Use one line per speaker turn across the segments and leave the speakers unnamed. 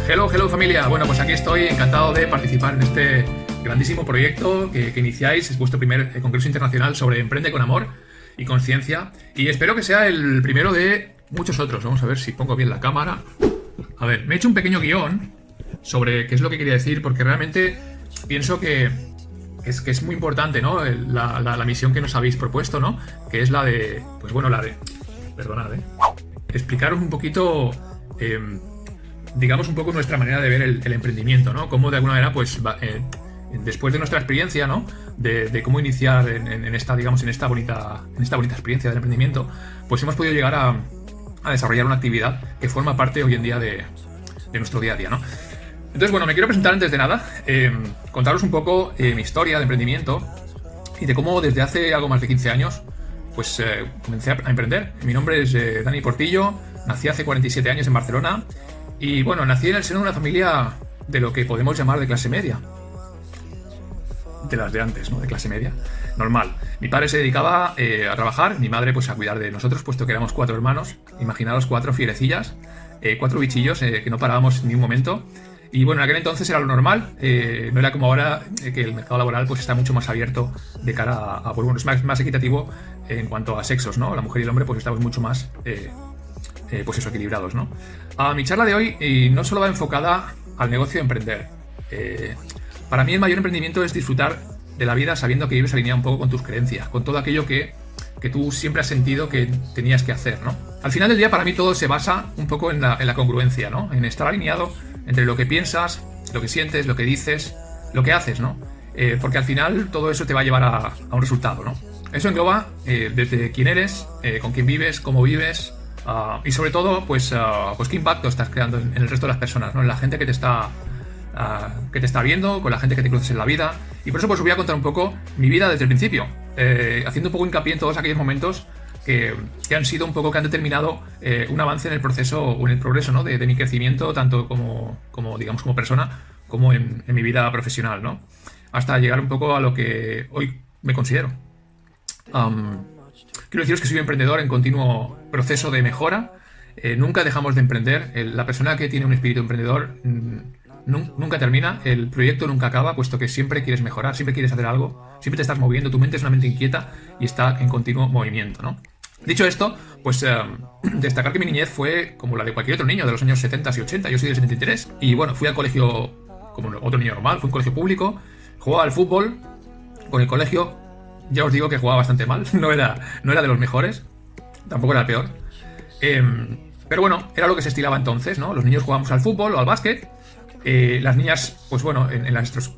Hello familia. Bueno, pues aquí estoy encantado de participar en este grandísimo proyecto que iniciáis. Es vuestro primer congreso internacional sobre Emprende con Amor y Conciencia. Y espero que sea el primero de muchos otros. Vamos a ver si pongo bien la cámara. A ver, me he hecho un pequeño guión sobre qué es lo que quería decir, porque realmente pienso que es muy importante, ¿no? La misión que nos habéis propuesto, ¿no? Que es la de, pues bueno, perdonad, explicaros un poquito, digamos, un poco nuestra manera de ver el emprendimiento, ¿no? Cómo de alguna manera, pues, después de nuestra experiencia, ¿no? De cómo iniciar en esta bonita experiencia del emprendimiento, pues hemos podido llegar a desarrollar una actividad que forma parte hoy en día de nuestro día a día, ¿no? Entonces, bueno, me quiero presentar antes de nada, contaros un poco mi historia de emprendimiento y de cómo desde hace algo más de 15 años, pues comencé a emprender. Mi nombre es Dani Portillo, nací hace 47 años en Barcelona y, bueno, nací en el seno de una familia de lo que podemos llamar de clase media. De las de antes, ¿no? De clase media, normal. Mi padre se dedicaba a trabajar, mi madre pues a cuidar de nosotros, puesto que éramos 4 hermanos. Imaginaos 4 fierecillas, 4 bichillos que no parábamos ni un momento. Y bueno, en aquel entonces era lo normal, no era como ahora, que el mercado laboral pues está mucho más abierto de cara a pues bueno, es más equitativo en cuanto a sexos, ¿no? La mujer y el hombre pues estamos mucho más pues eso, equilibrados, ¿no? Mi charla de hoy no solo va enfocada al negocio de emprender. Para mí el mayor emprendimiento es disfrutar de la vida sabiendo que vives alineado un poco con tus creencias, con todo aquello que tú siempre has sentido que tenías que hacer, ¿no? Al final del día, para mí todo se basa un poco en la congruencia, ¿no? En estar alineado entre lo que piensas, lo que sientes, lo que dices, lo que haces, ¿no? Porque al final todo eso te va a llevar a un resultado, ¿no? Eso engloba desde quién eres, con quién vives, cómo vives y sobre todo, pues qué impacto estás creando en el resto de las personas, ¿no? En la gente que te está viendo, con la gente que te conoces en la vida. Y por eso pues os voy a contar un poco mi vida desde el principio, haciendo un poco hincapié en todos aquellos momentos que han sido un poco, que han determinado un avance en el proceso o en el progreso, ¿no? de mi crecimiento, tanto como digamos como persona, como en mi vida profesional, ¿no? Hasta llegar un poco a lo que hoy me considero. Quiero deciros que soy un emprendedor en continuo proceso de mejora. Nunca dejamos de emprender. La persona que tiene un espíritu emprendedor nunca termina, el proyecto nunca acaba, puesto que siempre quieres mejorar, siempre quieres hacer algo, siempre te estás moviendo, tu mente es una mente inquieta y está en continuo movimiento, ¿no? Dicho esto, pues destacar que mi niñez fue como la de cualquier otro niño de los años 70 y 80, yo soy del 73, y bueno, fui al colegio como otro niño normal, fui a un colegio público, jugaba al fútbol con el colegio, ya os digo que jugaba bastante mal, no era de los mejores, tampoco era el peor, pero bueno, era lo que se estilaba entonces, ¿no? Los niños jugábamos al fútbol o al básquet. Las niñas, pues bueno,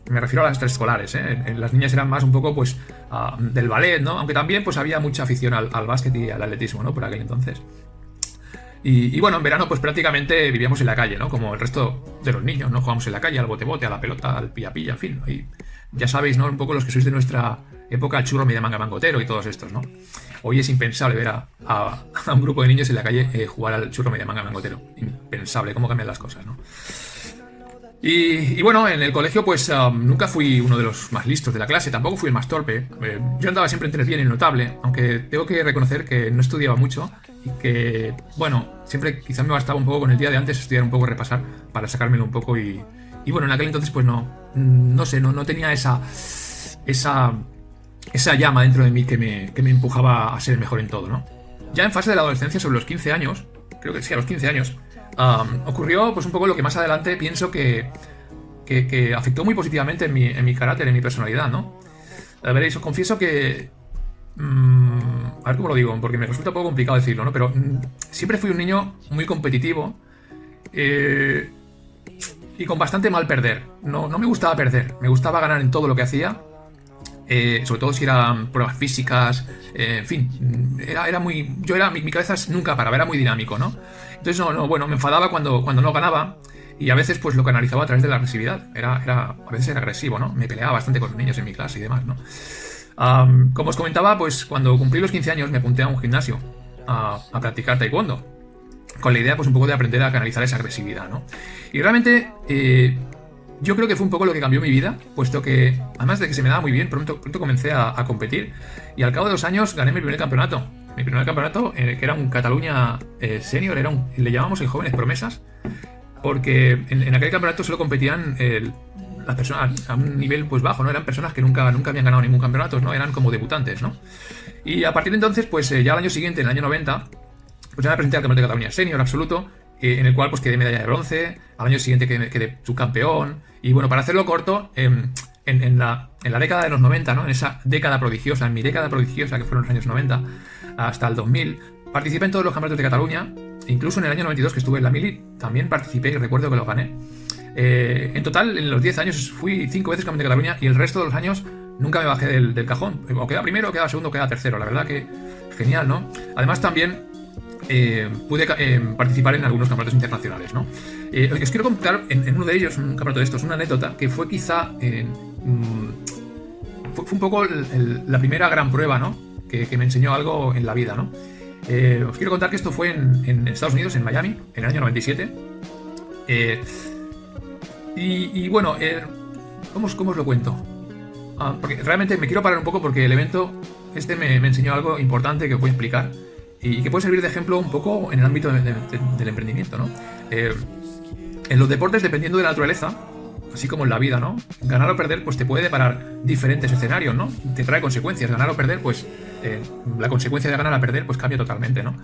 me refiero a las extraescolares, las niñas eran más un poco pues del ballet, ¿no? Aunque también pues había mucha afición al básquet y al atletismo, ¿no? Por aquel entonces. Y bueno, en verano pues prácticamente vivíamos en la calle, ¿no? Como el resto de los niños, ¿no? Jugábamos en la calle, al bote-bote, a la pelota, al pilla-pilla, en fin, ¿no? Y ya sabéis, ¿no? Un poco los que sois de nuestra época, el churro media manga mangotero y todos estos, ¿no? Hoy es impensable ver a un grupo de niños en la calle jugar al churro media manga mangotero. Impensable, cómo cambian las cosas, ¿no? Y bueno, en el colegio pues nunca fui uno de los más listos de la clase, tampoco fui el más torpe. Yo andaba siempre entre el bien y el notable, aunque tengo que reconocer que no estudiaba mucho y que, bueno, siempre quizás me bastaba un poco con el día de antes estudiar un poco, repasar para sacármelo un poco y bueno, en aquel entonces pues no sé, no tenía esa llama dentro de mí que me empujaba a ser el mejor en todo, ¿no? Ya en fase de la adolescencia, sobre los 15 años, creo que sí, a los 15 años, ocurrió pues un poco lo que más adelante pienso que afectó muy positivamente en mi carácter, en mi personalidad, ¿no? Veréis, os confieso que a ver cómo lo digo, porque me resulta un poco complicado decirlo, ¿no? Pero siempre fui un niño muy competitivo y con bastante mal perder. No me gustaba perder, me gustaba ganar en todo lo que hacía. Sobre todo si eran pruebas físicas, en fin, mi cabeza nunca paraba, era muy dinámico, ¿no? Entonces bueno, me enfadaba cuando no ganaba y a veces pues lo canalizaba a través de la agresividad, a veces era agresivo, ¿no? Me peleaba bastante con los niños en mi clase y demás, ¿no? Como os comentaba, pues cuando cumplí los 15 años me apunté a un gimnasio a practicar taekwondo, con la idea pues un poco de aprender a canalizar esa agresividad, ¿no? Y realmente yo creo que fue un poco lo que cambió mi vida, puesto que, además de que se me daba muy bien, pronto comencé a competir y al cabo de 2 años gané mi primer campeonato. Mi primer campeonato, que era un Cataluña Senior, le llamamos el Jóvenes Promesas, porque en aquel campeonato solo competían las personas a un nivel pues bajo, ¿no? Eran personas que nunca habían ganado ningún campeonato, ¿no? Eran como debutantes, ¿no? Y a partir de entonces, pues ya al año siguiente, en el año 90, pues ya me presenté al Campeonato de Cataluña Senior absoluto, en el cual pues quedé medalla de bronce, al año siguiente quedé subcampeón, y bueno, para hacerlo corto, en la década de los 90, ¿no? En esa década prodigiosa, en mi década prodigiosa que fueron los años 90 hasta el 2000, participé en todos los campeonatos de Cataluña, incluso en el año 92 que estuve en la Mili, también participé y recuerdo que lo gané. En total, en los 10 años fui 5 veces campeón de Cataluña y el resto de los años nunca me bajé del cajón. O queda primero, o queda segundo, o queda tercero. La verdad que genial, ¿no? Además también pude participar en algunos campeonatos internacionales, ¿no? Os quiero contar en uno de ellos, un campeonato de estos, una anécdota que fue quizá fue un poco la primera gran prueba, ¿no? Que me enseñó algo en la vida, ¿no? Os quiero contar que esto fue en Estados Unidos, en Miami, en el año 97. Y bueno, ¿cómo os lo cuento? Porque realmente me quiero parar un poco porque el evento me enseñó algo importante que os voy a explicar y que puede servir de ejemplo un poco en el ámbito del emprendimiento, ¿no? En los deportes, dependiendo de la naturaleza, así como en la vida, ¿no? Ganar o perder, pues te puede deparar diferentes escenarios, ¿no? Te trae consecuencias. Ganar o perder, pues la consecuencia de ganar a perder, pues cambia totalmente, ¿no?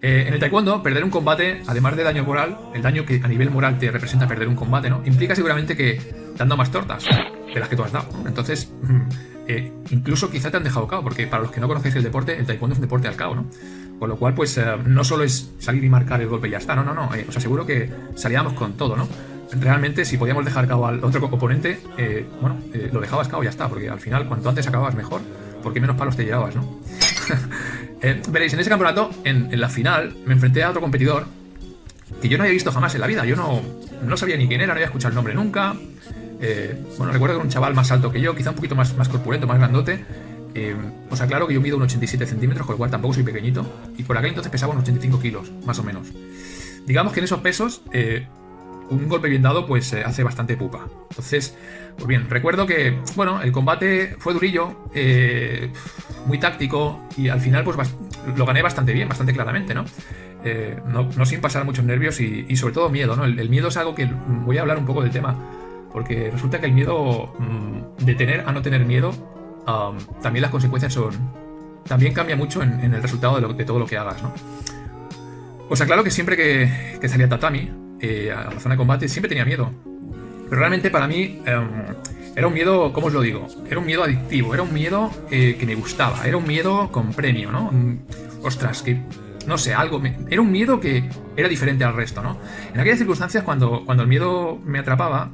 En el taekwondo, perder un combate, además de daño moral, el daño que a nivel moral te representa perder un combate, ¿no? Implica seguramente que te han dado más tortas de las que tú has dado, ¿no? Entonces, incluso quizá te han dejado cao, porque para los que no conocéis el deporte, el taekwondo es un deporte al cao, ¿no? Con lo cual, pues no solo es salir y marcar el golpe y ya está, no. Os aseguro que salíamos con todo, ¿no? Realmente, si podíamos dejar cao al otro oponente, lo dejabas cao y ya está, porque al final, cuanto antes acababas mejor, porque menos palos te llevabas, ¿no? Veréis, en ese campeonato, en la final, me enfrenté a otro competidor que yo no había visto jamás en la vida. Yo no sabía ni quién era, no había escuchado el nombre nunca. Recuerdo que era un chaval más alto que yo, quizá un poquito más corpulento, más grandote. Os aclaro que yo mido unos 87 centímetros, con lo cual tampoco soy pequeñito, y por aquel entonces pesaba unos 85 kilos, más o menos. Digamos que en esos pesos, un golpe bien dado pues hace bastante pupa. Entonces, pues bien, recuerdo que, bueno, el combate fue durillo, muy táctico, y al final pues lo gané bastante bien, bastante claramente, ¿no? No sin pasar muchos nervios y sobre todo miedo, ¿no? El miedo es algo que voy a hablar un poco del tema, porque resulta que el miedo, de tener a no tener miedo, también las consecuencias también cambia mucho en el resultado de todo lo que hagas, ¿no? Os aclaro que siempre que salía tatami, a la zona de combate, siempre tenía miedo. Pero realmente para mí era un miedo, ¿cómo os lo digo? Era un miedo adictivo, era un miedo que me gustaba, era un miedo con premio, ¿no? Ostras, que no sé, era un miedo que era diferente al resto, ¿no? En aquellas circunstancias, cuando el miedo me atrapaba,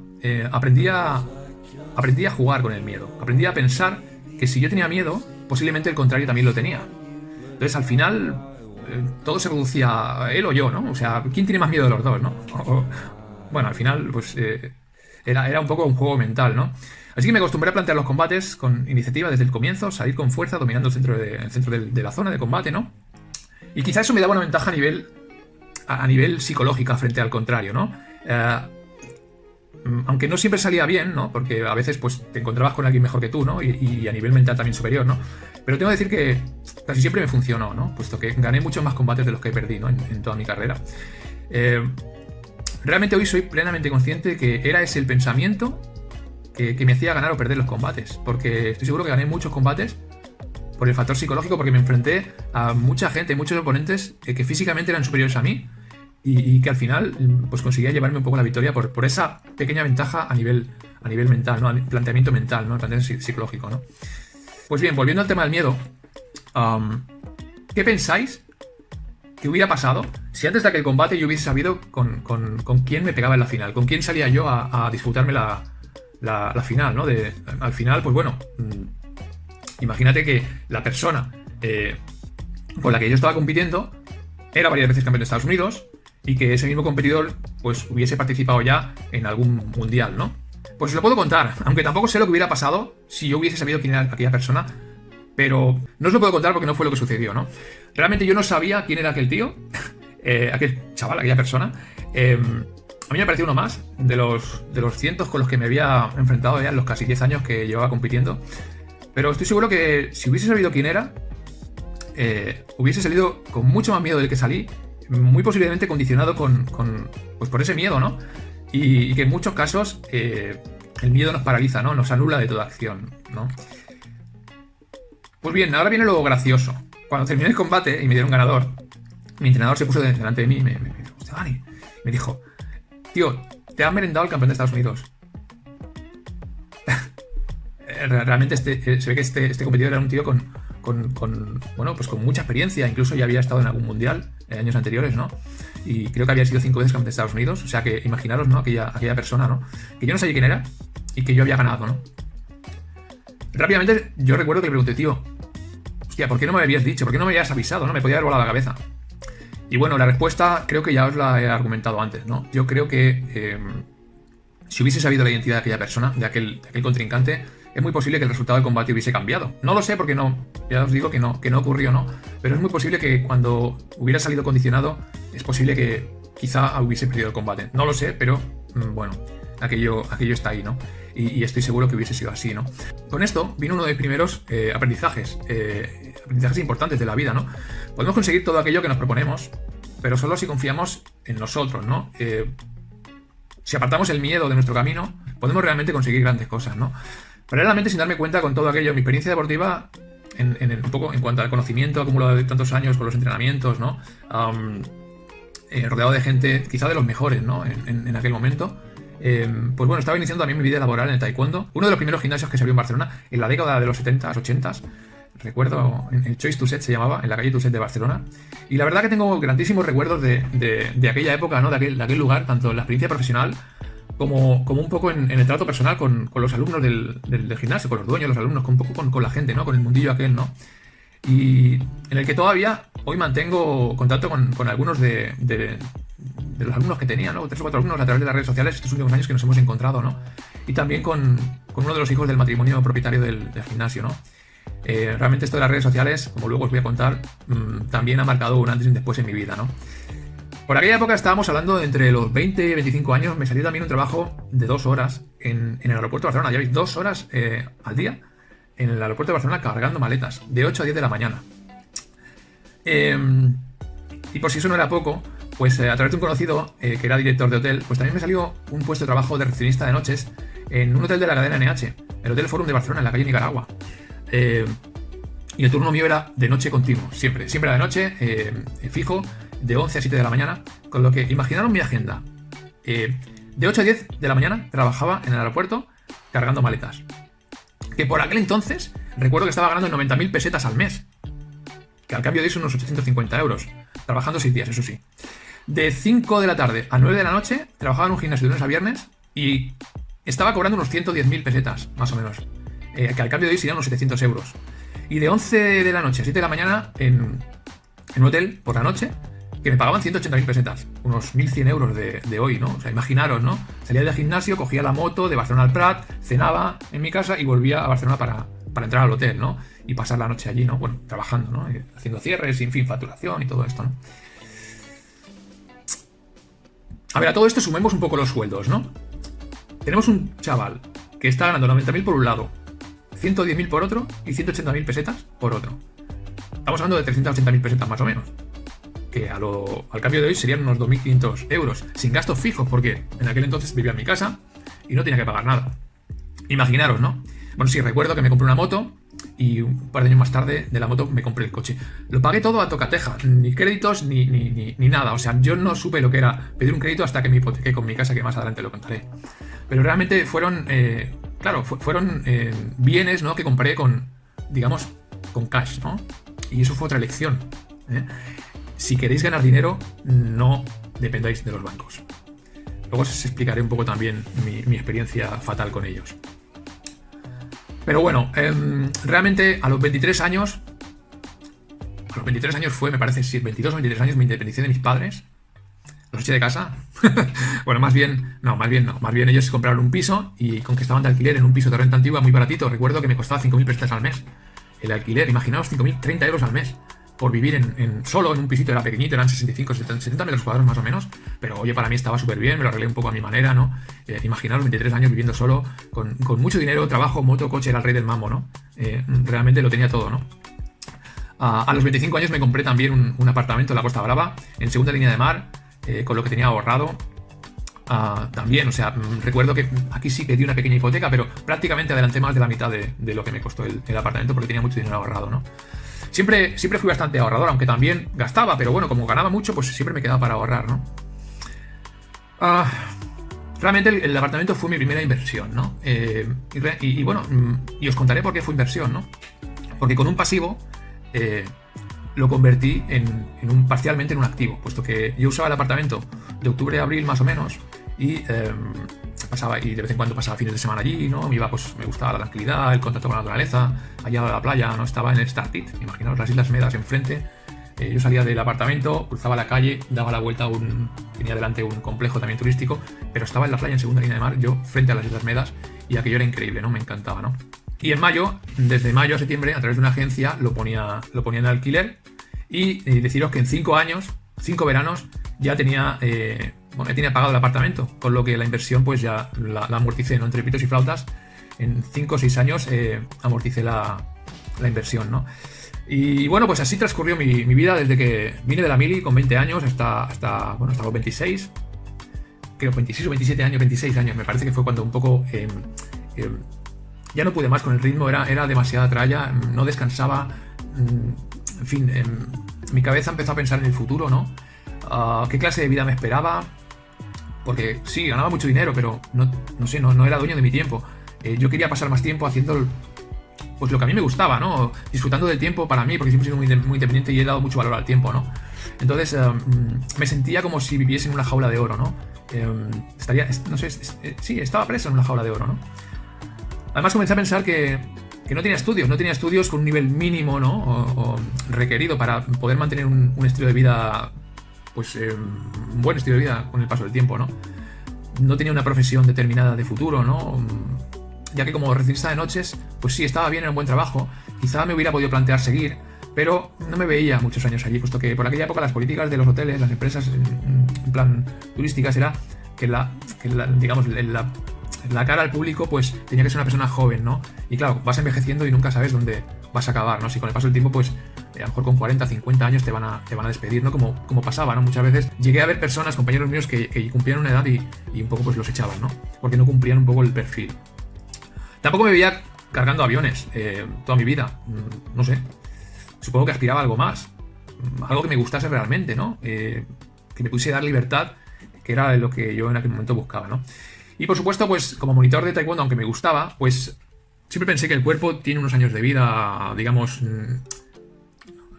aprendí a jugar con el miedo, aprendí a pensar que si yo tenía miedo, posiblemente el contrario también lo tenía. Entonces, al final, todo se reducía a él o yo, ¿no? O sea, ¿quién tiene más miedo de los dos, no? Bueno, al final, pues era un poco un juego mental, ¿no? Así que me acostumbré a plantear los combates con iniciativa desde el comienzo, salir con fuerza, dominando el centro de la zona de combate, ¿no? Y quizá eso me daba una ventaja a nivel psicológica frente al contrario, ¿no? Aunque no siempre salía bien, ¿no? Porque a veces pues te encontrabas con alguien mejor que tú, ¿no? Y a nivel mental también superior, ¿no? Pero tengo que decir que casi siempre me funcionó, ¿no? Puesto que gané muchos más combates de los que perdí, ¿no? En toda mi carrera. Realmente hoy soy plenamente consciente de que era ese el pensamiento que me hacía ganar o perder los combates. Porque estoy seguro que gané muchos combates por el factor psicológico, porque me enfrenté a mucha gente, muchos oponentes que físicamente eran superiores a mí y que al final pues conseguía llevarme un poco la victoria por esa pequeña ventaja a nivel mental, ¿no? A planteamiento mental, ¿no? Planteamiento psicológico, ¿no? Pues bien, volviendo al tema del miedo, ¿qué pensáis que hubiera pasado si antes de aquel combate yo hubiese sabido con quién me pegaba en la final? ¿Con quién salía yo a disputarme la final, ¿no? Al final, pues bueno, imagínate que la persona con la que yo estaba compitiendo era varias veces campeón de Estados Unidos y que ese mismo competidor pues hubiese participado ya en algún mundial, ¿no? Pues os lo puedo contar, aunque tampoco sé lo que hubiera pasado si yo hubiese sabido quién era aquella persona, pero no os lo puedo contar porque no fue lo que sucedió, ¿no? Realmente yo no sabía quién era aquel tío, aquel chaval, aquella persona. A mí me pareció uno más de los cientos con los que me había enfrentado ya en los casi 10 años que llevaba compitiendo. Pero estoy seguro que si hubiese sabido quién era, hubiese salido con mucho más miedo del que salí, muy posiblemente condicionado pues por ese miedo, ¿no? Y que en muchos casos el miedo nos paraliza, ¿no? Nos anula de toda acción, ¿no? Pues bien, ahora viene lo gracioso. Cuando terminé el combate y me dieron ganador, mi entrenador se puso delante de mí y me dijo, hostia, Dani, me dijo, tío, te han merendado el campeón de Estados Unidos. Realmente se ve que este competidor era un tío con mucha experiencia, incluso ya había estado en algún mundial en años anteriores, ¿no? Y creo que había sido 5 veces campeón de Estados Unidos, o sea que imaginaros, ¿no? Aquella persona, ¿no? Que yo no sabía quién era y que yo había ganado, ¿no? Rápidamente yo recuerdo que le pregunté, tío, hostia, ¿por qué no me habías dicho? ¿Por qué no me habías avisado? ¿No? Me podía haber volado la cabeza. Y bueno, la respuesta creo que ya os la he argumentado antes, ¿no? Yo creo que si hubiese sabido la identidad de aquella persona, de aquel contrincante, es muy posible que el resultado del combate hubiese cambiado. No lo sé porque no, ya os digo que no ocurrió, ¿no? Pero es muy posible que cuando hubiera salido condicionado, es posible que quizá hubiese perdido el combate. No lo sé, pero bueno, aquello está ahí, ¿no? Y estoy seguro que hubiese sido así, ¿no? Con esto vino uno de mis primeros aprendizajes importantes de la vida, ¿no? Podemos conseguir todo aquello que nos proponemos, pero solo si confiamos en nosotros, ¿no? Si apartamos el miedo de nuestro camino, podemos realmente conseguir grandes cosas, ¿no? Paralelamente, sin darme cuenta con todo aquello, mi experiencia deportiva, un poco en cuanto al conocimiento acumulado de tantos años con los entrenamientos, ¿no? Rodeado de gente, quizá de los mejores, ¿no? En aquel momento. Pues bueno, estaba iniciando también mi vida laboral en el taekwondo. Uno de los primeros gimnasios que se abrió en Barcelona en la década de los 70s, 80s. Recuerdo, en el Choice Tuset se llamaba, en la calle Tuset de Barcelona. Y la verdad que tengo grandísimos recuerdos de aquella época, ¿no? De aquel lugar, tanto en la experiencia profesional como un poco en el trato personal con los alumnos del gimnasio, con los dueños, los alumnos, un poco con la gente, ¿no? Con el mundillo aquel, ¿no? Y en el que todavía hoy mantengo contacto con algunos de los alumnos que tenía, ¿no? 3 o 4 alumnos a través de las redes sociales estos últimos años que nos hemos encontrado, ¿no? Y también con uno de los hijos del matrimonio propietario del gimnasio, ¿no? Realmente esto de las redes sociales, como luego os voy a contar, también ha marcado un antes y un después en mi vida, ¿no? Por aquella época estábamos hablando de entre los 20 y 25 años, me salió también un trabajo de 2 horas en el aeropuerto de Barcelona. Ya veis, 2 horas al día en el aeropuerto de Barcelona cargando maletas, de 8 a 10 de la mañana. Y por si eso no era poco, pues a través de un conocido que era director de hotel, pues también me salió un puesto de trabajo de recepcionista de noches en un hotel de la cadena NH, el Hotel Forum de Barcelona, en la calle Nicaragua. Y el turno mío era de noche continuo, siempre era de noche, fijo, de 11 a 7 de la mañana, con lo que imaginaros mi agenda. De 8 a 10 de la mañana trabajaba en el aeropuerto cargando maletas. Que por aquel entonces recuerdo que estaba ganando 90.000 pesetas al mes, que al cambio de eso unos 850 euros, trabajando 6 días, eso sí. De 5 de la tarde a 9 de la noche trabajaba en un gimnasio de lunes a viernes y estaba cobrando unos 110.000 pesetas, más o menos, que al cambio de hoy serían unos 700 euros. Y de 11 de la noche a 7 de la mañana en un hotel por la noche, que me pagaban 180.000 pesetas, unos 1.100 euros de hoy, ¿no? O sea, imaginaros, ¿no? Salía del gimnasio, cogía la moto de Barcelona al Prat, cenaba en mi casa y volvía a Barcelona para entrar al hotel, ¿no? Y pasar la noche allí, ¿no? Bueno, trabajando, ¿no? Haciendo cierres, en fin, facturación y todo esto, ¿no? A ver, a todo esto sumemos un poco los sueldos, ¿no? Tenemos un chaval que está ganando 90.000 por un lado, 110.000 por otro y 180.000 pesetas por otro. Estamos hablando de 380.000 pesetas más o menos, que al cambio de hoy serían unos 2.500 euros, sin gastos fijos, porque en aquel entonces vivía en mi casa y no tenía que pagar nada. Imaginaros, ¿no? Bueno, sí, recuerdo que me compré una moto y un par de años más tarde de la moto me compré el coche. Lo pagué todo a tocateja, ni créditos ni nada. O sea, yo no supe lo que era pedir un crédito hasta que me hipotequé con mi casa, que más adelante lo contaré. Pero realmente fueron bienes, ¿no? Que compré con cash, ¿no? Y eso fue otra lección, ¿eh? Si queréis ganar dinero, no dependáis de los bancos. Luego os explicaré un poco también mi experiencia fatal con ellos. Pero bueno, realmente a los 23 años fue, me parece, sí, 22 o 23 años me independicé de mis padres. Los eché de casa. Bueno, más bien ellos compraron un piso y con que estaban de alquiler en un piso de renta antigua muy baratito. Recuerdo que me costaba 5.000 pesetas al mes. El alquiler, imaginaos, 5.000, 30 euros al mes. Por vivir solo en un pisito, era pequeñito, eran 65, 70 metros cuadrados más o menos, pero oye, para mí estaba súper bien, me lo arreglé un poco a mi manera, ¿no? Imaginaros 23 años viviendo solo, con mucho dinero, trabajo, moto, coche, era el rey del mambo, ¿no? Realmente lo tenía todo, ¿no? A los 25 años me compré también un apartamento en la Costa Brava, en segunda línea de mar, con lo que tenía ahorrado. También, o sea, recuerdo que aquí sí que di una pequeña hipoteca, pero prácticamente adelanté más de la mitad de lo que me costó el apartamento porque tenía mucho dinero ahorrado, ¿no? Siempre fui bastante ahorrador, aunque también gastaba, pero bueno, como ganaba mucho, pues siempre me quedaba para ahorrar, ¿no? Realmente el apartamento fue mi primera inversión, ¿no? Y bueno, y os contaré por qué fue inversión, ¿no? Porque con un pasivo lo convertí parcialmente en un activo, puesto que yo usaba el apartamento de octubre a abril más o menos y de vez en cuando pasaba fines de semana allí, ¿no? Pues me gustaba la tranquilidad, el contacto con la naturaleza, allá a la playa, ¿no? Estaba en el Startit, imaginaos las Islas Medas enfrente. Yo salía del apartamento, cruzaba la calle, daba la vuelta tenía delante un complejo también turístico, pero estaba en la playa en segunda línea de mar, yo frente a las Islas Medas, y aquello era increíble, ¿no? Me encantaba, ¿no? Y en mayo, desde mayo a septiembre, a través de una agencia, lo ponía en alquiler, y deciros que en 5 veranos, ya tenía pagado el apartamento, con lo que la inversión pues ya la amorticé, ¿no? Entre pitos y flautas, en 5 o 6 años amorticé la inversión, ¿no? Y bueno, pues así transcurrió mi vida desde que vine de la mili con 20 años hasta los 26, creo 26 o 27 años, 26 años, me parece que fue cuando un poco ya no pude más con el ritmo, era demasiada tralla, no descansaba, en fin, mi cabeza empezó a pensar en el futuro, ¿no? ¿Qué clase de vida me esperaba? Porque sí, ganaba mucho dinero, pero no era dueño de mi tiempo. Yo quería pasar más tiempo haciendo pues lo que a mí me gustaba, ¿no? Disfrutando del tiempo para mí, porque siempre he sido muy independiente y he dado mucho valor al tiempo, ¿no? Entonces me sentía como si viviese en una jaula de oro, ¿no? Estaba preso en una jaula de oro, ¿no? Además comencé a pensar que no tenía estudios con un nivel mínimo, ¿no? O requerido para poder mantener un estilo de vida, pues un buen estilo de vida con el paso del tiempo, ¿no? No tenía una profesión determinada de futuro, ¿no? Ya que como recepcionista de noches, pues sí, estaba bien en un buen trabajo, quizá me hubiera podido plantear seguir, pero no me veía muchos años allí, puesto que por aquella época las políticas de los hoteles, las empresas en plan turísticas, era que la cara al público pues tenía que ser una persona joven, ¿no? Y claro, vas envejeciendo y nunca sabes dónde vas a acabar, ¿no? Si con el paso del tiempo pues a lo mejor con 40, 50 años te van a despedir, ¿no? Como pasaba, ¿no? Muchas veces llegué a ver personas, compañeros míos que cumplían una edad y un poco pues los echaban, ¿no? Porque no cumplían un poco el perfil. Tampoco me veía cargando aviones toda mi vida, no sé. Supongo que aspiraba a algo más, algo que me gustase realmente, ¿no? Que me pusiera dar libertad, que era lo que yo en aquel momento buscaba, ¿no? Y por supuesto, pues como monitor de taekwondo, aunque me gustaba, pues siempre pensé que el cuerpo tiene unos años de vida, digamos...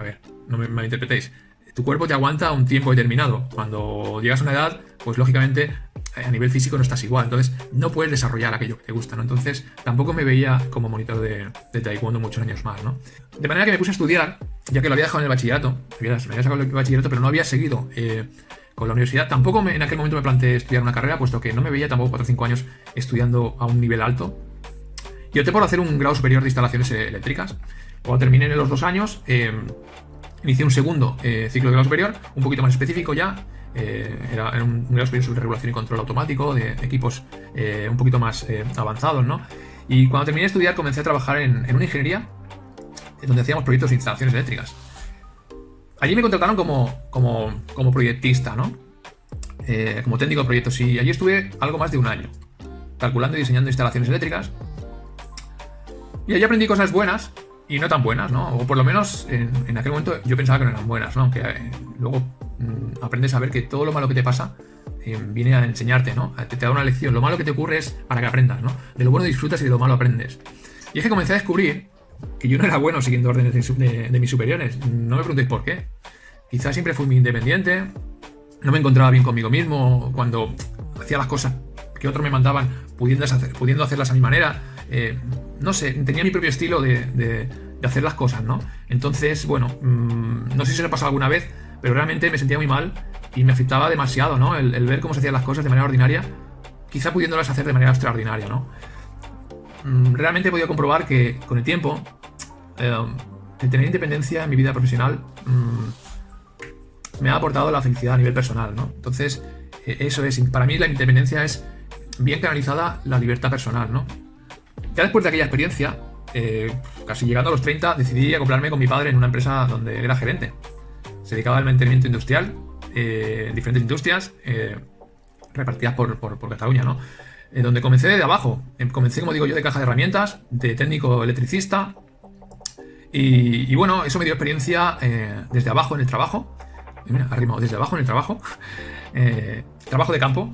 A ver, no me malinterpretéis. Tu cuerpo te aguanta un tiempo determinado. Cuando llegas a una edad, pues lógicamente a nivel físico no estás igual. Entonces no puedes desarrollar aquello que te gusta, ¿no? Entonces tampoco me veía como monitor de taekwondo muchos años más, ¿no? De manera que me puse a estudiar, ya que lo había dejado en el bachillerato. Me había sacado el bachillerato, pero no había seguido con la universidad. Tampoco en aquel momento me planteé estudiar una carrera, puesto que no me veía tampoco 4 o 5 años estudiando a un nivel alto. Y opté por hacer un grado superior de instalaciones eléctricas. Cuando terminé en los 2 años, inicié un segundo ciclo de grado superior, un poquito más específico ya. Era un grado superior sobre regulación y control automático de equipos un poquito más avanzados, ¿no? Y cuando terminé de estudiar comencé a trabajar en una ingeniería donde hacíamos proyectos de instalaciones eléctricas. Allí me contrataron como proyectista, ¿no? Como técnico de proyectos, y allí estuve algo más de un año calculando y diseñando instalaciones eléctricas. Y allí aprendí cosas buenas y no tan buenas, ¿no? O por lo menos en aquel momento yo pensaba que no eran buenas, ¿no? Aunque luego aprendes a ver que todo lo malo que te pasa viene a enseñarte, ¿no? Te da una lección. Lo malo que te ocurre es para que aprendas, ¿no? De lo bueno disfrutas y de lo malo aprendes. Y es que comencé a descubrir que yo no era bueno siguiendo órdenes de mis superiores. No me preguntéis por qué. Quizás siempre fui muy independiente, no me encontraba bien conmigo mismo cuando hacía las cosas que otros me mandaban, pudiendo hacerlas a mi manera. No sé, tenía mi propio estilo de hacer las cosas, ¿no? Entonces, bueno, no sé si se lo ha pasado alguna vez, pero realmente me sentía muy mal y me afectaba demasiado, ¿no? El ver cómo se hacían las cosas de manera ordinaria, quizá pudiéndolas hacer de manera extraordinaria, ¿no? Realmente he podido comprobar que con el tiempo el tener independencia en mi vida profesional me ha aportado la felicidad a nivel personal, ¿no? Entonces, eso es, para mí la independencia es bien canalizada la libertad personal, ¿no? Ya después de aquella experiencia, casi llegando a los 30, decidí acoplarme con mi padre en una empresa donde él era gerente. Se dedicaba al mantenimiento industrial, diferentes industrias repartidas por Cataluña, ¿no? Donde comencé de abajo. Comencé, como digo yo, de caja de herramientas, de técnico electricista. Y bueno, eso me dio experiencia desde abajo en el trabajo. Mira, arriba, desde abajo en el trabajo. Trabajo de campo,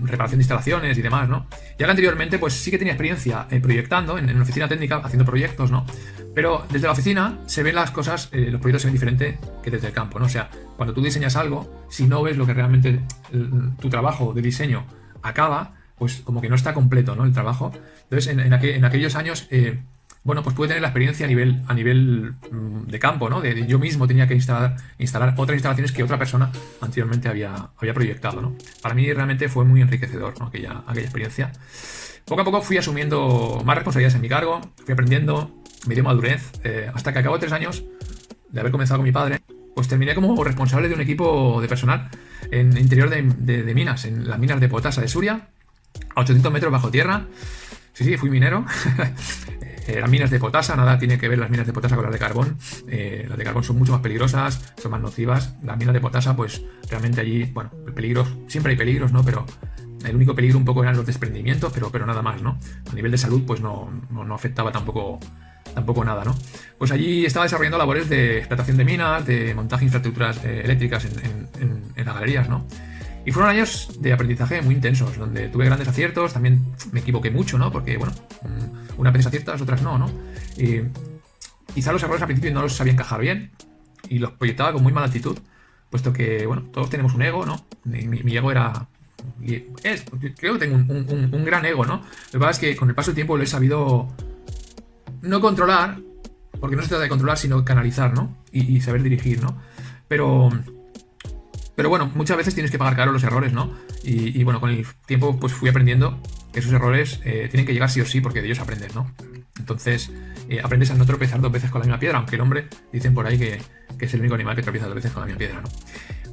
reparación de instalaciones y demás, ¿no? Ya que anteriormente, pues sí que tenía experiencia proyectando en una oficina técnica, haciendo proyectos, ¿no? Pero desde la oficina se ven las cosas, los proyectos se ven diferente que desde el campo, ¿no? O sea, cuando tú diseñas algo, si no ves lo que realmente tu trabajo de diseño acaba, pues como que no está completo, ¿no? El trabajo. Entonces, en aquellos años, bueno, pues pude tener la experiencia a nivel de campo, ¿no? De yo mismo tenía que instalar otras instalaciones que otra persona anteriormente había proyectado, ¿no? Para mí realmente fue muy enriquecedor, ¿no? aquella experiencia. Poco a poco fui asumiendo más responsabilidades en mi cargo, fui aprendiendo, me dio madurez, hasta que a cabo de 3 años de haber comenzado con mi padre, pues terminé como responsable de un equipo de personal en el interior de minas, en las minas de Potasa de Suria, a 800 metros bajo tierra. Sí, fui minero. Las minas de potasa, nada tiene que ver las minas de potasa con las de carbón. Las de carbón son mucho más peligrosas, son más nocivas. Las minas de potasa, pues realmente allí, bueno, el peligro, siempre hay peligros, ¿no? Pero el único peligro un poco eran los desprendimientos, pero nada más, ¿no? A nivel de salud, pues no afectaba tampoco nada, ¿no? Pues allí estaba desarrollando labores de explotación de minas, de montaje de infraestructuras eléctricas en las galerías, ¿no? Y fueron años de aprendizaje muy intensos, donde tuve grandes aciertos, también me equivoqué mucho, ¿no? Porque, bueno, unas veces aciertas, otras no, ¿no? Quizá los errores al principio no los sabía encajar bien y los proyectaba con muy mala actitud, puesto que, bueno, todos tenemos un ego, ¿no? Mi ego era... creo que tengo un gran ego, ¿no? Lo que pasa es que con el paso del tiempo lo he sabido no controlar, porque no se trata de controlar, sino canalizar, ¿no? Y saber dirigir, ¿no? Pero bueno, muchas veces tienes que pagar caro los errores, ¿no? Y bueno, con el tiempo pues fui aprendiendo que esos errores tienen que llegar sí o sí, porque de ellos aprendes, ¿no? Entonces aprendes a no tropezar 2 veces con la misma piedra, aunque el hombre, dicen por ahí que es el único animal que tropieza 2 veces con la misma piedra, ¿no?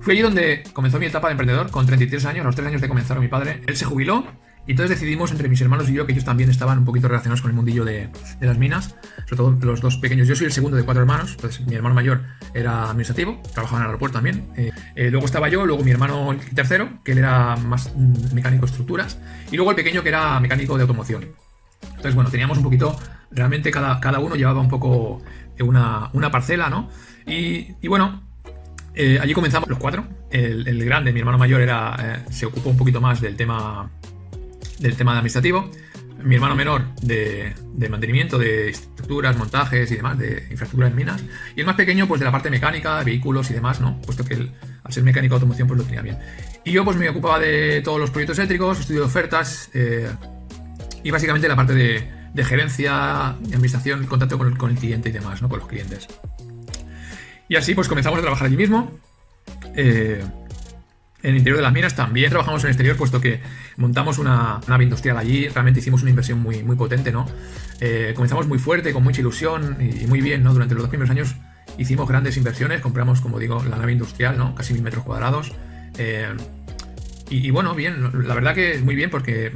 Fui allí donde comenzó mi etapa de emprendedor, con 33 años, a los 3 años de comenzar mi padre. Él se jubiló y entonces decidimos entre mis hermanos y yo, que ellos también estaban un poquito relacionados con el mundillo de las minas, sobre todo los 2 pequeños. Yo soy el segundo de 4 hermanos, entonces mi hermano mayor era administrativo, trabajaba en el aeropuerto también. Luego estaba yo, luego mi hermano el tercero, que él era más mecánico de estructuras, y luego el pequeño, que era mecánico de automoción. Entonces, bueno, teníamos un poquito, realmente cada uno llevaba un poco una parcela, ¿no? Y bueno, allí comenzamos los 4. El grande, mi hermano mayor, se ocupó un poquito más del tema administrativo. Mi hermano menor de mantenimiento de estructuras, montajes y demás, de infraestructuras en minas. Y el más pequeño, pues de la parte mecánica, vehículos y demás, ¿no? Puesto que él, al ser mecánico de automoción, pues lo tenía bien. Y yo pues me ocupaba de todos los proyectos eléctricos, estudio de ofertas y básicamente la parte de gerencia, administración, contacto con el cliente y demás, ¿no? Con los clientes. Y así pues comenzamos a trabajar allí mismo. En el interior de las minas también trabajamos en el exterior, puesto que montamos una nave industrial allí. Realmente hicimos una inversión muy, muy potente, ¿no? Comenzamos muy fuerte, con mucha ilusión y muy bien, ¿no? Durante los 2 primeros años hicimos grandes inversiones, compramos, como digo, la nave industrial, ¿no? Casi 1000 metros cuadrados. Y bueno, bien, la verdad que es muy bien, porque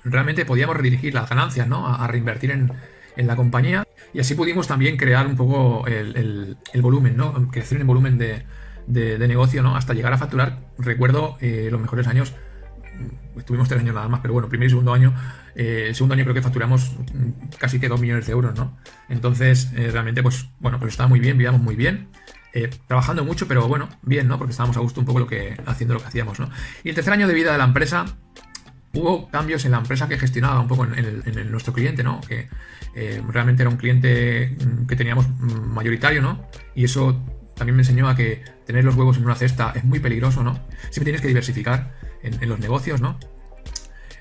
realmente podíamos redirigir las ganancias, ¿no? A reinvertir en la compañía, y así pudimos también crear un poco el volumen, ¿no? Crecer en el volumen de negocio, ¿no? Hasta llegar a facturar. Recuerdo los mejores años, estuvimos 3 años nada más, pero bueno, primer y segundo año, el segundo año creo que facturamos casi que 2 millones de euros, ¿no? Entonces, realmente, pues bueno, pues estaba muy bien, vivíamos muy bien, trabajando mucho, pero bueno, bien, ¿no? Porque estábamos a gusto un poco haciendo lo que hacíamos, ¿no? Y el tercer año de vida de la empresa, hubo cambios en la empresa que gestionaba un poco en nuestro cliente, ¿no? Que realmente era un cliente que teníamos mayoritario, ¿no? Y eso también me enseñó a que tener los huevos en una cesta es muy peligroso, ¿no? Siempre tienes que diversificar en los negocios, ¿no?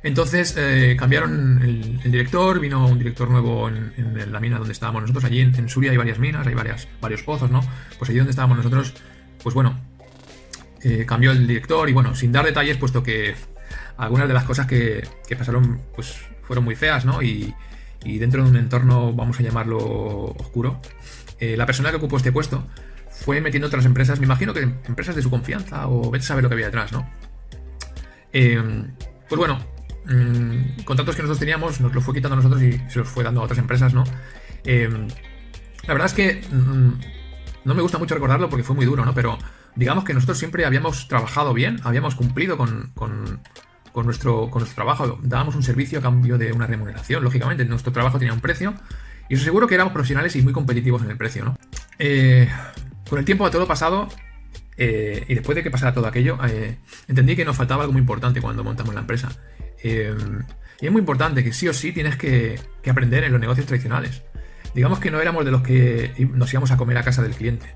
Entonces cambiaron el director, vino un director nuevo en la mina donde estábamos nosotros. Allí en Suria hay varias minas, hay varios pozos, ¿no? Pues allí donde estábamos nosotros, pues bueno, cambió el director y bueno, sin dar detalles, puesto que algunas de las cosas que pasaron pues fueron muy feas, ¿no? Y dentro de un entorno, vamos a llamarlo oscuro, la persona que ocupó este puesto fue metiendo otras empresas, me imagino que empresas de su confianza, o vete a saber lo que había detrás, ¿no? Pues bueno, contratos que nosotros teníamos nos los fue quitando a nosotros y se los fue dando a otras empresas, ¿no? La verdad es que no me gusta mucho recordarlo porque fue muy duro, ¿no? Pero digamos que nosotros siempre habíamos trabajado bien, habíamos cumplido con nuestro trabajo, dábamos un servicio a cambio de una remuneración, lógicamente, nuestro trabajo tenía un precio y os aseguro que éramos profesionales y muy competitivos en el precio, ¿no? Con el tiempo de todo pasado y después de que pasara todo aquello, entendí que nos faltaba algo muy importante cuando montamos la empresa. Y es muy importante que sí o sí tienes que aprender en los negocios tradicionales. Digamos que no éramos de los que nos íbamos a comer a casa del cliente.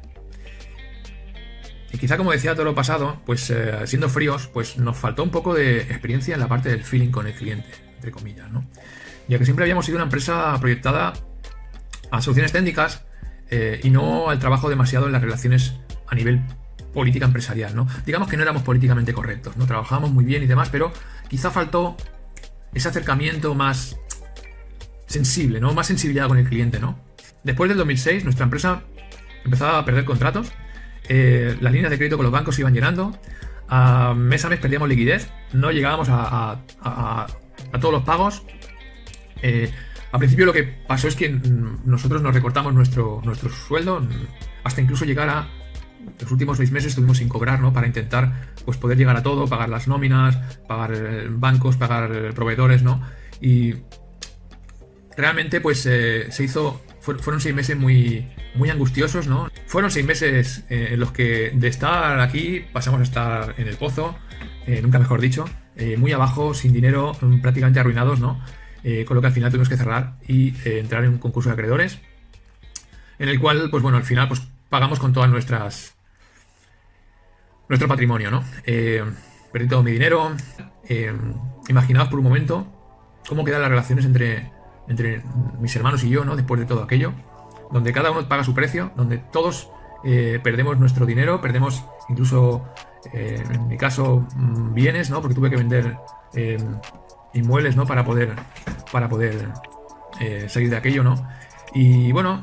Y quizá, como decía todo lo pasado, pues siendo fríos, pues nos faltó un poco de experiencia en la parte del feeling con el cliente, entre comillas, ¿no? Ya que siempre habíamos sido una empresa proyectada a soluciones técnicas y no al trabajo demasiado en las relaciones a nivel política empresarial, ¿no? Digamos que no éramos políticamente correctos, ¿no? Trabajábamos muy bien y demás, pero quizá faltó ese acercamiento más sensible, ¿no? Más sensibilidad con el cliente, ¿no? Después del 2006, nuestra empresa empezaba a perder contratos, las líneas de crédito con los bancos se iban llenando, mes a mes perdíamos liquidez, no llegábamos a todos los pagos. Al principio lo que pasó es que nosotros nos recortamos nuestro sueldo, hasta incluso llegar a los últimos 6 meses estuvimos sin cobrar, ¿no? Para intentar pues poder llegar a todo, pagar las nóminas, pagar bancos, pagar proveedores, ¿no? Y realmente pues fueron 6 meses muy angustiosos, ¿no? Fueron 6 meses en los que de estar aquí pasamos a estar en el pozo, nunca mejor dicho, muy abajo, sin dinero, prácticamente arruinados, ¿no? Con lo que al final tuvimos que cerrar y entrar en un concurso de acreedores, en el cual, pues bueno, al final pues pagamos con todas nuestro patrimonio, ¿no? Perdí todo mi dinero. Imaginaos por un momento cómo quedan las relaciones entre mis hermanos y yo, ¿no? Después de todo aquello, donde cada uno paga su precio, donde todos perdemos nuestro dinero, perdemos incluso, en mi caso, bienes, ¿no? Porque tuve que vender inmuebles, ¿no? Para poder salir de aquello, ¿no? Y bueno,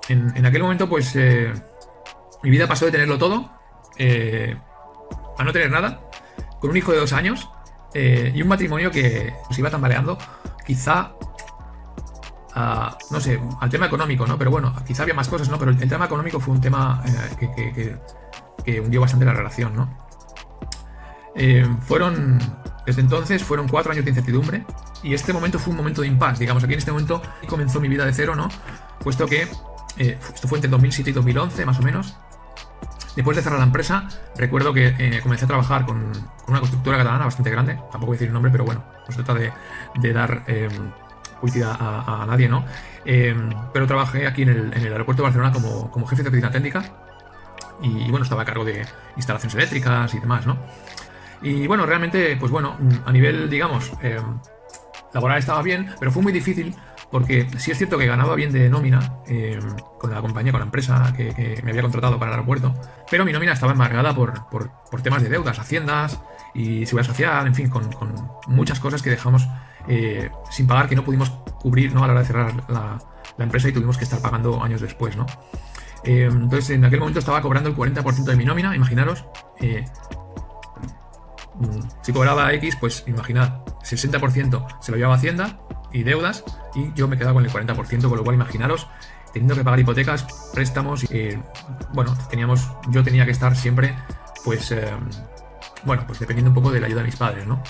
en aquel momento, pues mi vida pasó de tenerlo todo a no tener nada, con un hijo de 2 años y un matrimonio que se iba tambaleando, quizá no sé, al tema económico, ¿no? Pero bueno, quizá había más cosas, ¿no? Pero el tema económico fue un tema que hundió bastante la relación, ¿no? Desde entonces fueron 4 años de incertidumbre y este momento fue un momento de impasse, digamos. Aquí en este momento comenzó mi vida de cero, ¿no? Puesto que esto fue entre 2007 y 2011, más o menos. Después de cerrar la empresa, recuerdo que comencé a trabajar con una constructora catalana bastante grande, tampoco voy a decir el nombre, pero bueno, no se trata de dar publicidad a nadie, ¿no? Pero trabajé aquí en el aeropuerto de Barcelona como jefe de oficina técnica y bueno, estaba a cargo de instalaciones eléctricas y demás, ¿no? Y bueno, realmente, pues bueno, a nivel, digamos, laboral estaba bien, pero fue muy difícil porque sí es cierto que ganaba bien de nómina con la compañía, con la empresa que me había contratado para el aeropuerto, pero mi nómina estaba embargada por temas de deudas, haciendas y seguridad social, en fin, con muchas cosas que dejamos sin pagar, que no pudimos cubrir, ¿no? A la hora de cerrar la empresa y tuvimos que estar pagando años después, ¿no? Entonces en aquel momento estaba cobrando el 40% de mi nómina, imaginaros. Si cobraba X, pues imaginad, 60% se lo llevaba Hacienda y deudas y yo me quedaba con el 40%, con lo cual imaginaros teniendo que pagar hipotecas, préstamos y bueno, yo tenía que estar siempre pues bueno, pues dependiendo un poco de la ayuda de mis padres, ¿no?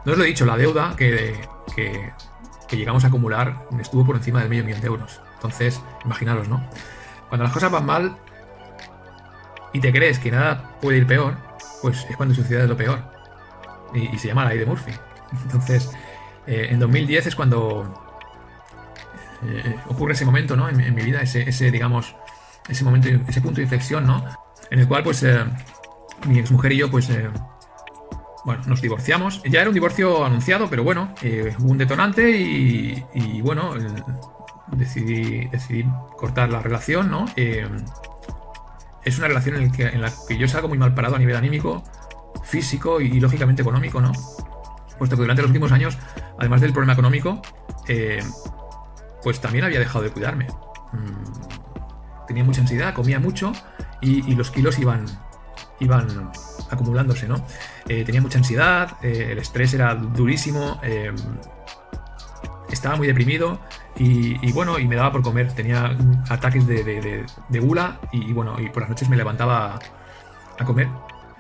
No os lo he dicho, la deuda que llegamos a acumular estuvo por encima del $500,000 de euros. Entonces, imaginaros, ¿no? Cuando las cosas van mal y te crees que nada puede ir peor, pues es cuando sucede lo peor. Y se llama la ley de Murphy. Entonces, en 2010 es cuando ocurre ese momento, ¿no? En mi vida, digamos, ese momento, ese punto de inflexión, ¿no? En el cual, pues, mi exmujer y yo, pues, bueno, nos divorciamos. Ya era un divorcio anunciado, pero bueno, hubo un detonante y bueno, decidí cortar la relación, ¿no? Es una relación en la que yo salgo muy mal parado a nivel anímico, físico y lógicamente económico, ¿no? Puesto que durante los últimos años, además del problema económico, pues también había dejado de cuidarme. Tenía mucha ansiedad, comía mucho y los kilos iban acumulándose, ¿no? Tenía mucha ansiedad, el estrés era durísimo, estaba muy deprimido y bueno, y me daba por comer. Tenía ataques de gula y bueno, y por las noches me levantaba a comer,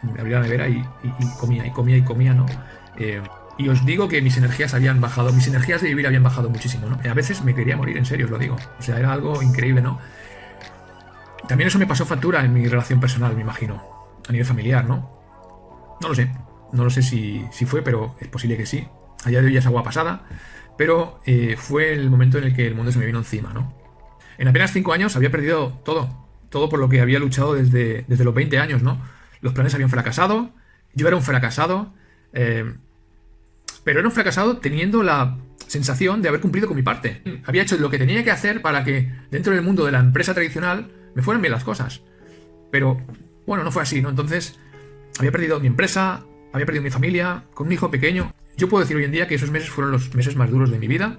me abría la nevera y comía, ¿no? Y os digo que mis energías habían bajado, mis energías de vivir habían bajado muchísimo, ¿no? A veces me quería morir, en serio, os lo digo. O sea, era algo increíble, ¿no? También eso me pasó factura en mi relación personal, me imagino, a nivel familiar, ¿no? No lo sé. No lo sé si fue, pero es posible que sí. A día de hoy ya es agua pasada, pero fue el momento en el que el mundo se me vino encima, ¿no? En apenas 5 años había perdido todo por lo que había luchado desde los 20 años, ¿no? Los planes habían fracasado, yo era un fracasado, pero era un fracasado teniendo la sensación de haber cumplido con mi parte. Había hecho lo que tenía que hacer para que dentro del mundo de la empresa tradicional me fueran bien las cosas. Pero, bueno, no fue así, ¿no? Entonces, había perdido mi empresa, había perdido mi familia, con un hijo pequeño. Yo puedo decir hoy en día que esos meses fueron los meses más duros de mi vida.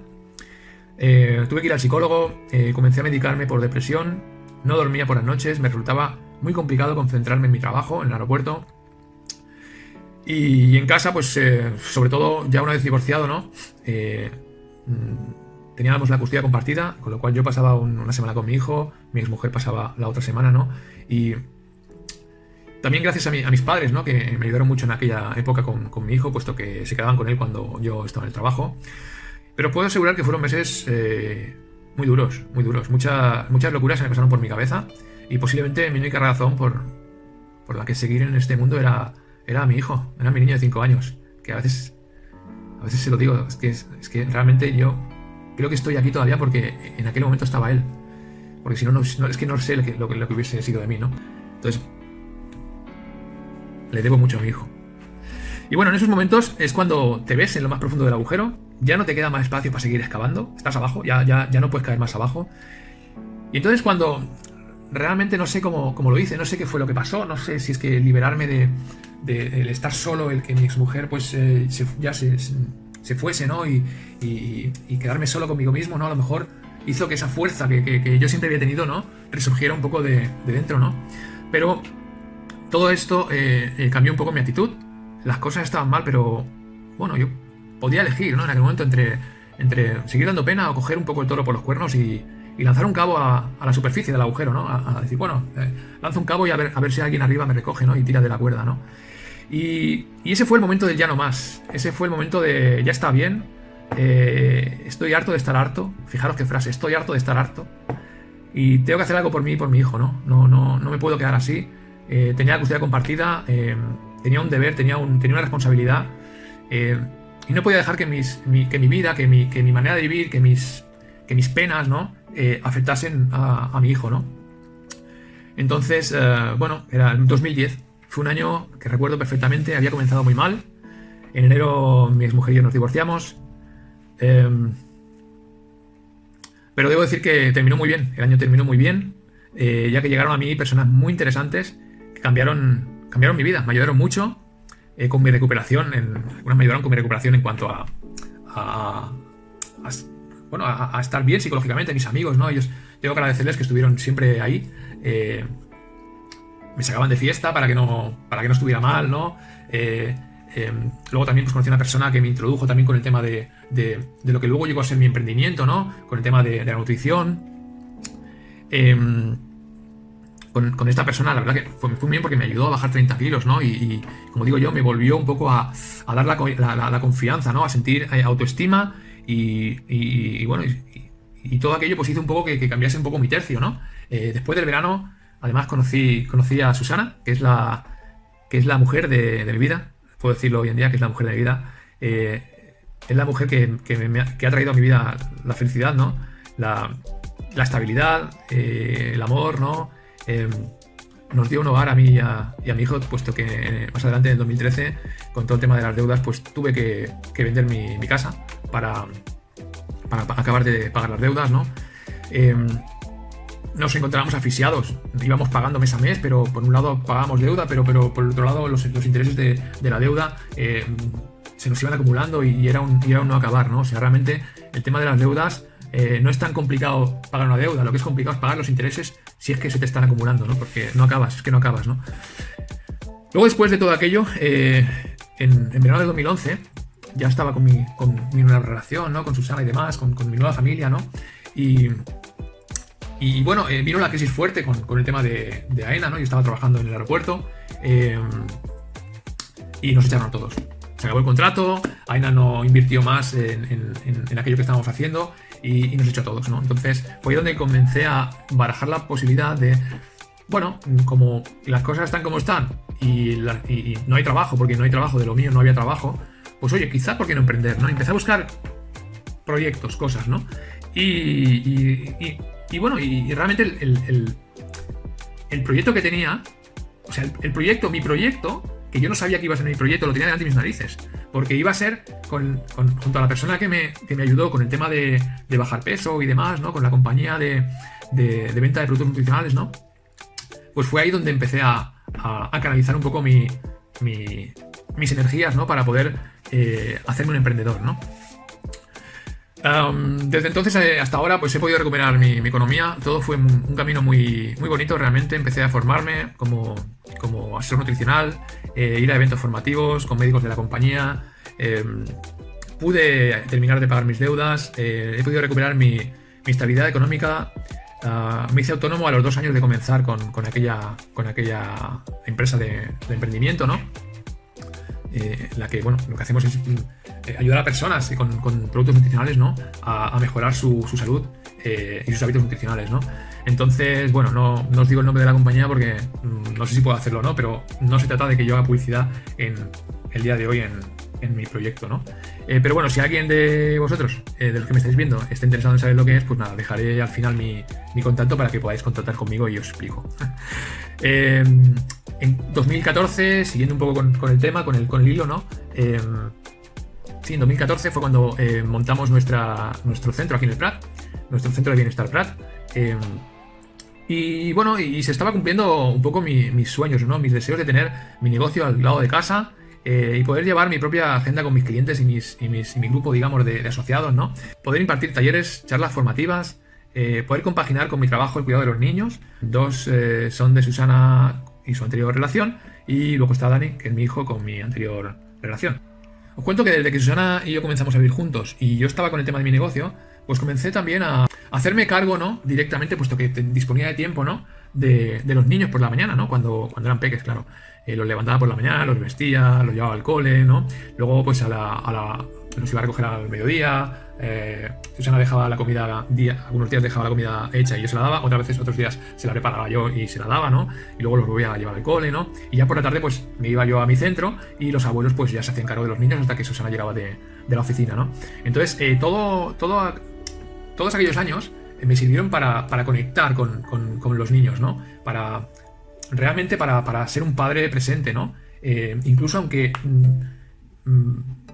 Tuve que ir al psicólogo, comencé a medicarme por depresión, no dormía por las noches, me resultaba muy complicado concentrarme en mi trabajo, en el aeropuerto. Y en casa, pues, sobre todo, ya una vez divorciado, ¿no? Teníamos la custodia compartida, con lo cual yo pasaba una semana con mi hijo, mi exmujer pasaba la otra semana, ¿no? Y también gracias a mis padres, ¿no? Que me ayudaron mucho en aquella época con mi hijo, puesto que se quedaban con él cuando yo estaba en el trabajo. Pero puedo asegurar que fueron meses muy duros, muy duros. Muchas locuras se me pasaron por mi cabeza y posiblemente mi única razón por la que seguir en este mundo era mi hijo, era mi niño de 5 años, que a veces se lo digo, es que realmente yo creo que estoy aquí todavía porque en aquel momento estaba él. Porque si no, es que no sé lo que hubiese sido de mí, ¿no? Entonces, le debo mucho a mi hijo. Y bueno, en esos momentos es cuando te ves en lo más profundo del agujero, ya no te queda más espacio para seguir excavando, estás abajo, ya no puedes caer más abajo. Y entonces cuando realmente no sé cómo lo hice, no sé qué fue lo que pasó, no sé si es que liberarme de estar solo, el que mi exmujer pues se fuese, ¿no? Y quedarme solo conmigo mismo, ¿no? A lo mejor hizo que esa fuerza que yo siempre había tenido, ¿no? Resurgiera un poco de dentro, ¿no? Pero todo esto cambió un poco mi actitud. Las cosas estaban mal, pero bueno, yo podía elegir, ¿no? En aquel momento entre seguir dando pena o coger un poco el toro por los cuernos y lanzar un cabo a la superficie del agujero, ¿no? A decir, bueno, lanzo un cabo y a ver si alguien arriba me recoge, ¿no? Y tira de la cuerda, ¿no? Y ese fue el momento del ya no más. Ese fue el momento de ya está bien. Estoy harto de estar harto. Fijaros qué frase, estoy harto de estar harto. Y tengo que hacer algo por mí y por mi hijo, ¿no? No me puedo quedar así. Tenía la custodia compartida, tenía un deber, tenía una responsabilidad. Y no podía dejar que mi vida, que mi manera de vivir, que mis penas, ¿no? Afectasen a mi hijo, ¿no? Entonces, bueno, era el 2010. Fue un año que recuerdo perfectamente, había comenzado muy mal. En enero mi exmujer y yo nos divorciamos. Pero debo decir que terminó muy bien. El año terminó muy bien, ya que llegaron a mí personas muy interesantes que cambiaron mi vida, me ayudaron mucho con mi recuperación. Algunas me ayudaron con mi recuperación en cuanto a estar bien psicológicamente, mis amigos, ¿no? Ellos, tengo que agradecerles que estuvieron siempre ahí. Me sacaban de fiesta para que no estuviera mal, ¿no? Luego también pues, conocí a una persona que me introdujo también con el tema de lo que luego llegó a ser mi emprendimiento, ¿no? Con el tema de la nutrición. Con esta persona, la verdad que fue muy bien porque me ayudó a bajar 30 kilos, ¿no? Y como digo yo, me volvió un poco a dar la confianza, ¿no? A sentir autoestima y bueno, y todo aquello pues hizo un poco que cambiase un poco mi tercio, ¿no? Después del verano, además conocí a Susana, que es la mujer de mi vida, puedo decirlo hoy en día, que es la mujer de mi vida. Es la mujer que ha traído a mi vida la felicidad, ¿no? La estabilidad, el amor, ¿no? Nos dio un hogar a mí y a mi hijo, puesto que más adelante, en el 2013, con todo el tema de las deudas, pues tuve que vender mi casa para acabar de pagar las deudas, ¿no? Nos encontrábamos asfixiados, íbamos pagando mes a mes, pero por un lado pagábamos deuda, pero por el otro lado los intereses de la deuda se nos iban acumulando y era un no acabar, ¿no? O sea, realmente el tema de las deudas no es tan complicado pagar una deuda, lo que es complicado es pagar los intereses si es que se te están acumulando, ¿no? Porque no acabas, ¿no? Luego, después de todo aquello, en verano de 2011, ya estaba con mi nueva relación, ¿no? Con Susana y demás, con mi nueva familia, ¿no? Y bueno, vino la crisis fuerte con el tema de AENA, ¿no? Yo estaba trabajando en el aeropuerto y nos echaron a todos. Se acabó el contrato, AENA no invirtió más en aquello que estábamos haciendo y nos echó a todos, ¿no? Entonces fue donde comencé a barajar la posibilidad de, bueno, como las cosas están como están y no hay trabajo, porque no hay trabajo, de lo mío no había trabajo, pues oye, quizá por qué no emprender, ¿no? Empecé a buscar proyectos, cosas, ¿no? Y bueno, y realmente el proyecto que tenía, o sea, mi proyecto, que yo no sabía que iba a ser mi proyecto, lo tenía delante de mis narices, porque iba a ser junto a la persona que me ayudó con el tema de bajar peso y demás, ¿no? Con la compañía de venta de productos nutricionales, ¿no? Pues fue ahí donde empecé a canalizar un poco mis energías, ¿no? Para poder hacerme un emprendedor, ¿no? Desde entonces hasta ahora pues he podido recuperar mi economía. Todo fue un camino muy, muy bonito realmente. Empecé a formarme como asesor nutricional, ir a eventos formativos con médicos de la compañía, pude terminar de pagar mis deudas, he podido recuperar mi estabilidad económica. Me hice autónomo a los 2 años de comenzar con aquella empresa de emprendimiento, ¿no? La que, bueno, lo que hacemos es ayudar a personas con productos nutricionales, ¿no? A mejorar su salud y sus hábitos nutricionales, ¿no? Entonces, bueno, no os digo el nombre de la compañía porque no sé si puedo hacerlo o no, pero no se trata de que yo haga publicidad en el día de hoy en mi proyecto, ¿no? Pero bueno, si alguien de vosotros, de los que me estáis viendo, está interesado en saber lo que es, pues nada, dejaré al final mi contacto para que podáis contactar conmigo y os explico. En 2014, siguiendo un poco con el tema, con el hilo, ¿no? Sí, en 2014 fue cuando montamos nuestro centro aquí en el Prat, nuestro centro de bienestar Prat. Y bueno, y se estaba cumpliendo un poco mis sueños, ¿no? Mis deseos de tener mi negocio al lado de casa y poder llevar mi propia agenda con mis clientes y mi grupo, digamos, de asociados, ¿no? Poder impartir talleres, charlas formativas, poder compaginar con mi trabajo el cuidado de los niños. 2 son de Susana y su anterior relación, y luego está Dani, que es mi hijo, con mi anterior relación. Os cuento que desde que Susana y yo comenzamos a vivir juntos y yo estaba con el tema de mi negocio, pues comencé también a hacerme cargo, ¿no? Directamente, puesto que disponía de tiempo, ¿no? De los niños por la mañana, ¿no? Cuando eran peques, claro. Los levantaba por la mañana, los vestía, los llevaba al cole, ¿no? Luego, pues los iba a recoger al mediodía. Susana dejaba la comida, algunos días dejaba la comida hecha y yo se la daba, otros días se la preparaba yo y se la daba, ¿no? Y luego los volvía a llevar al cole, ¿no? Y ya por la tarde pues me iba yo a mi centro y los abuelos pues ya se hacían cargo de los niños hasta que Susana llegaba de la oficina, ¿no? Entonces todos aquellos años me sirvieron para conectar con los niños, ¿no? Realmente para ser un padre presente, ¿no? Incluso aunque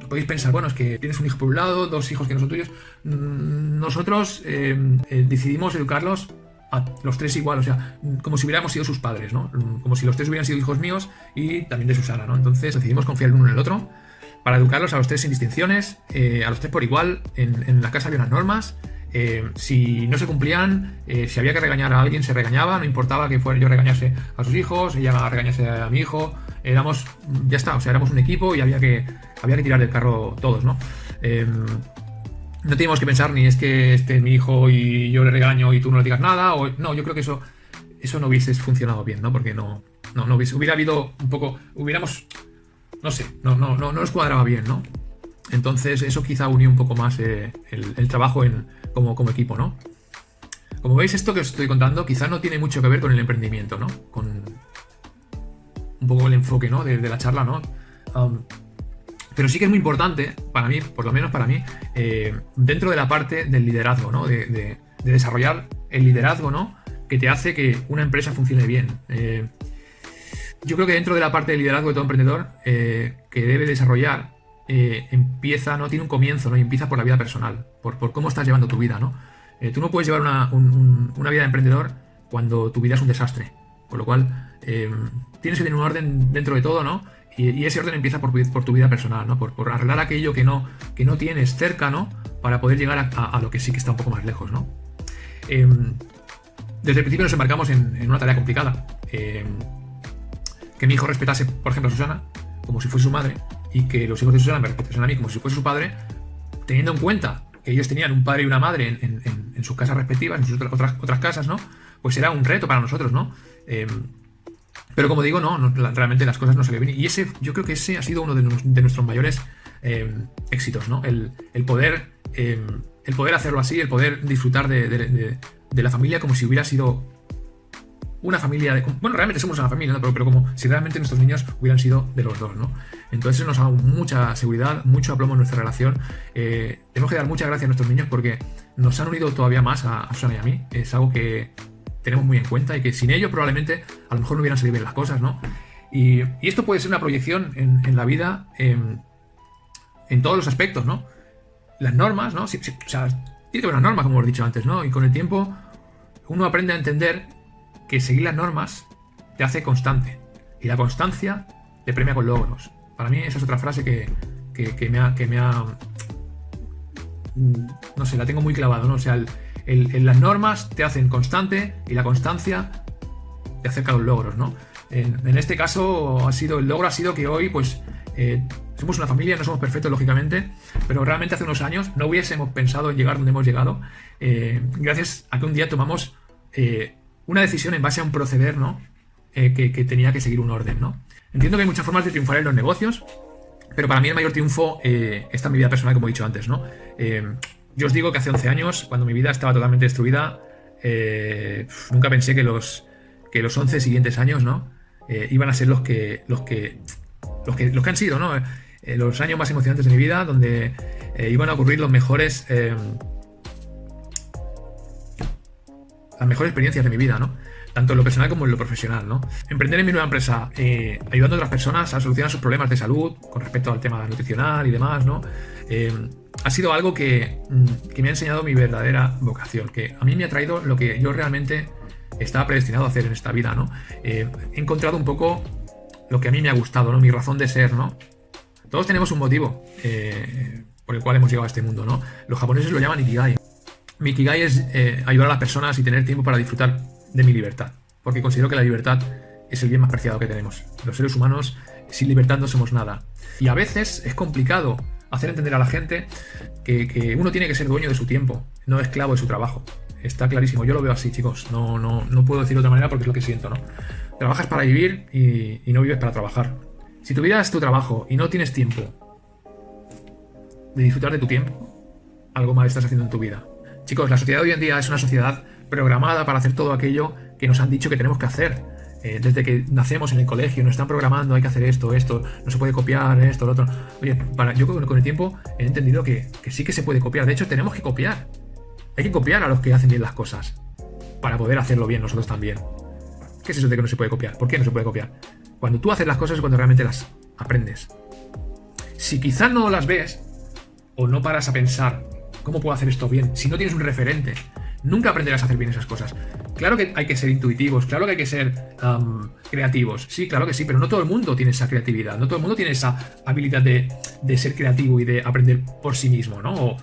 podéis pensar, bueno, es que tienes un hijo por un lado, 2 hijos que no son tuyos. Nosotros decidimos educarlos a los 3 igual, o sea, como si hubiéramos sido sus padres, ¿no? Como si los 3 hubieran sido hijos míos y también de Susana, ¿no? Entonces decidimos confiar el uno en el otro para educarlos a los 3 sin distinciones, a los 3 por igual. En la casa había unas normas. Si no se cumplían, si había que regañar a alguien, se regañaba, no importaba que fuera yo regañase a sus hijos, ella regañase a mi hijo, éramos un equipo y había que tirar del carro todos, ¿no? No teníamos que pensar ni es que este es mi hijo y yo le regaño y tú no le digas nada, no, yo creo que eso no hubiese funcionado bien, ¿no? Porque no hubiera habido un poco, no sé, no nos cuadraba bien, ¿no? Entonces eso quizá unió un poco más el trabajo como equipo, ¿no? Como veis, esto que os estoy contando quizá no tiene mucho que ver con el emprendimiento, ¿no? Con un poco el enfoque, ¿no? de la charla, ¿no? Pero sí que es muy importante, para mí, por lo menos para mí, dentro de la parte del liderazgo, ¿no? De desarrollar el liderazgo, ¿no? Que te hace que una empresa funcione bien. Yo creo que dentro de la parte del liderazgo de todo emprendedor que debe desarrollar, empieza, ¿no? Tiene un comienzo, ¿no? Y empieza por la vida personal, por cómo estás llevando tu vida, ¿no? Tú no puedes llevar una vida de emprendedor cuando tu vida es un desastre, con lo cual tienes que tener un orden dentro de todo, ¿no? Y ese orden empieza por tu vida personal, ¿no? Por arreglar aquello que no tienes cerca, ¿no? Para poder llegar a lo que sí que está un poco más lejos, ¿no? Desde el principio nos embarcamos en una tarea complicada. Que mi hijo respetase, por ejemplo, a Susana, como si fuese su madre, y que los hijos de Susana me respetasen a mí como si fuese su padre, teniendo en cuenta que ellos tenían un padre y una madre en sus casas respectivas, en sus otras casas, ¿no? Pues era un reto para nosotros, ¿no? Pero como digo, realmente las cosas no salieron bien. Y yo creo que ese ha sido uno de nuestros mayores éxitos, ¿no? El poder hacerlo así, el poder disfrutar de la familia como si hubiera sido una familia bueno, realmente somos una familia, ¿no? Pero como si realmente nuestros niños hubieran sido de los dos, ¿no? Entonces eso nos ha dado mucha seguridad, mucho aplomo en nuestra relación. Tenemos que dar muchas gracias a nuestros niños porque nos han unido todavía más a Susana y a mí. Es algo que tenemos muy en cuenta y que sin ellos probablemente a lo mejor no hubieran salido bien las cosas, ¿no? Y esto puede ser una proyección en la vida en todos los aspectos, ¿no? Las normas, ¿no? O sea, tiene que haber una norma, como hemos dicho antes, ¿no? Y con el tiempo uno aprende a entender que seguir las normas te hace constante. Y la constancia te premia con logros. Para mí esa es otra frase que me ha... No sé, la tengo muy clavada, ¿no? O sea, las normas te hacen constante y la constancia te acerca a los logros, ¿no? En este caso el logro ha sido que hoy, pues, somos una familia, no somos perfectos, lógicamente, pero realmente hace unos años no hubiésemos pensado en llegar donde hemos llegado, gracias a que un día tomamos una decisión en base a un proceder, ¿no? Que tenía que seguir un orden, ¿no? Entiendo que hay muchas formas de triunfar en los negocios, pero para mí el mayor triunfo está en mi vida personal, como he dicho antes, ¿no? Yo os digo que hace 11 años, cuando mi vida estaba totalmente destruida, nunca pensé que los 11 siguientes años, ¿no? Iban a ser los que han sido, ¿no? Los años más emocionantes de mi vida, donde iban a ocurrir las mejores experiencias de mi vida, ¿no? Tanto en lo personal como en lo profesional, ¿no? Emprender en mi nueva empresa, ayudando a otras personas a solucionar sus problemas de salud con respecto al tema nutricional y demás, ¿no? Ha sido algo que me ha enseñado mi verdadera vocación, que a mí me ha traído lo que yo realmente estaba predestinado a hacer en esta vida, ¿no? He encontrado un poco lo que a mí me ha gustado, ¿no? Mi razón de ser, ¿no? Todos tenemos un motivo por el cual hemos llegado a este mundo, ¿no? Los japoneses lo llaman Ikigai. Mi Ikigai es ayudar a las personas y tener tiempo para disfrutar de mi libertad, porque considero que la libertad es el bien más preciado que tenemos. Los seres humanos, sin libertad no somos nada. Y a veces es complicado hacer entender a la gente que uno tiene que ser dueño de su tiempo, no esclavo de su trabajo. Está clarísimo, yo lo veo así, chicos. No puedo decirlo de otra manera porque es lo que siento, ¿no? Trabajas para vivir y no vives para trabajar. Si tuvieras tu trabajo y no tienes tiempo de disfrutar de tu tiempo, algo mal estás haciendo en tu vida. Chicos, la sociedad hoy en día es una sociedad programada para hacer todo aquello que nos han dicho que tenemos que hacer. Desde que nacemos en el colegio nos están programando, hay que hacer esto, no se puede copiar, esto, lo otro. Oye, yo con el tiempo he entendido que sí que se puede copiar. De hecho, tenemos que copiar. Hay que copiar a los que hacen bien las cosas para poder hacerlo bien nosotros también. ¿Qué es eso de que no se puede copiar? ¿Por qué no se puede copiar? Cuando tú haces las cosas es cuando realmente las aprendes. Si quizás no las ves o no paras a pensar ¿cómo puedo hacer esto bien? Si no tienes un referente, nunca aprenderás a hacer bien esas cosas. Claro que hay que ser intuitivos, claro que hay que ser creativos. Sí, claro que sí, pero no todo el mundo tiene esa creatividad, no todo el mundo tiene esa habilidad de ser creativo y de aprender por sí mismo, ¿no?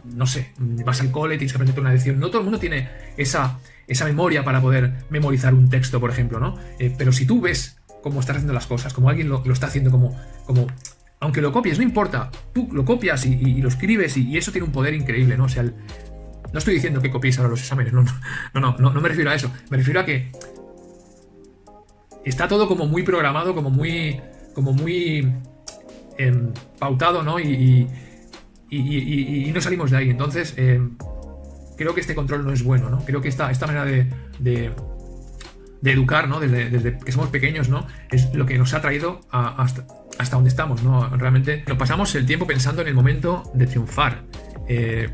No sé, vas al cole, tienes que aprenderte una lección. No todo el mundo tiene esa memoria para poder memorizar un texto, por ejemplo, ¿no? Pero si tú ves cómo estás haciendo las cosas, como alguien lo está haciendo como aunque lo copies, no importa, tú lo copias y lo escribes y eso tiene un poder increíble, ¿no? O sea, no estoy diciendo que copies ahora los exámenes, no me refiero a eso, me refiero a que está todo como muy programado, como muy pautado, ¿no? Y no salimos de ahí, entonces creo que este control no es bueno, ¿no? Creo que esta manera de educar, ¿no? Desde que somos pequeños, ¿no? Es lo que nos ha traído hasta donde estamos, ¿no? Realmente nos pasamos el tiempo pensando en el momento de triunfar.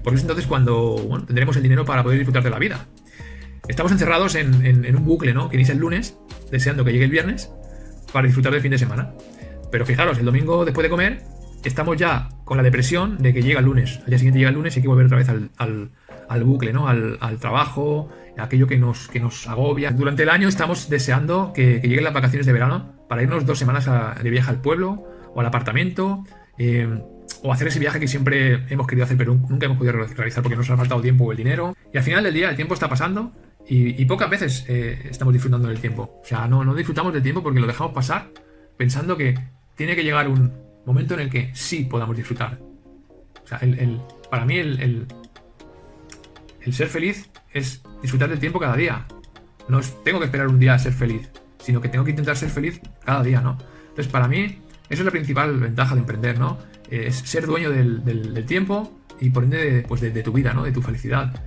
Porque es entonces cuando tendremos el dinero para poder disfrutar de la vida. Estamos encerrados en un bucle, ¿no? Que inicia el lunes, deseando que llegue el viernes para disfrutar del fin de semana. Pero fijaros, el domingo después de comer estamos ya con la depresión de que llega el lunes. Al día siguiente llega el lunes y hay que volver otra vez al bucle, ¿no? Al trabajo, aquello que nos agobia. Durante el año estamos deseando que lleguen las vacaciones de verano para irnos 2 semanas de viaje al pueblo o al apartamento, o hacer ese viaje que siempre hemos querido hacer pero nunca hemos podido realizar porque nos ha faltado tiempo o el dinero. Y al final del día el tiempo está pasando y pocas veces estamos disfrutando del tiempo. O sea, no disfrutamos del tiempo porque lo dejamos pasar pensando que tiene que llegar un momento en el que sí podamos disfrutar. O sea, para mí el ser feliz es disfrutar del tiempo cada día. No tengo que esperar un día a ser feliz, sino que tengo que intentar ser feliz cada día, ¿no? Entonces, para mí, eso es la principal ventaja de emprender, ¿no? Es ser dueño del tiempo y por ende de tu vida, ¿no? De tu felicidad.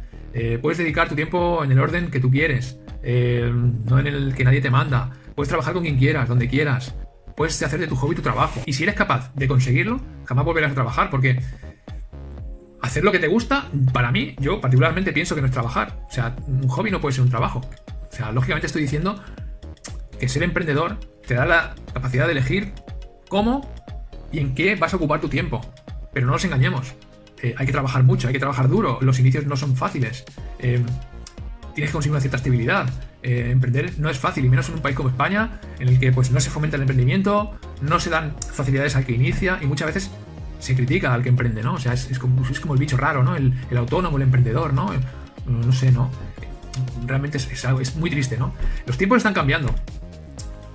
Puedes dedicar tu tiempo en el orden que tú quieres, no en el que nadie te manda. Puedes trabajar con quien quieras, donde quieras. Puedes hacer de tu hobby tu trabajo. Y si eres capaz de conseguirlo, jamás volverás a trabajar, porque hacer lo que te gusta, para mí, yo particularmente pienso que no es trabajar. O sea, un hobby no puede ser un trabajo. O sea, lógicamente estoy diciendo que ser emprendedor te da la capacidad de elegir cómo y en qué vas a ocupar tu tiempo. Pero no nos engañemos. Hay que trabajar mucho, hay que trabajar duro. Los inicios no son fáciles. Tienes que conseguir una cierta estabilidad. Emprender no es fácil, y menos en un país como España, en el que pues no se fomenta el emprendimiento, no se dan facilidades al que inicia y muchas veces se critica al que emprende, ¿no? O sea, es como el bicho raro, ¿no? El autónomo, el emprendedor, ¿no? No sé, ¿no? Realmente es muy triste, ¿no? Los tiempos están cambiando.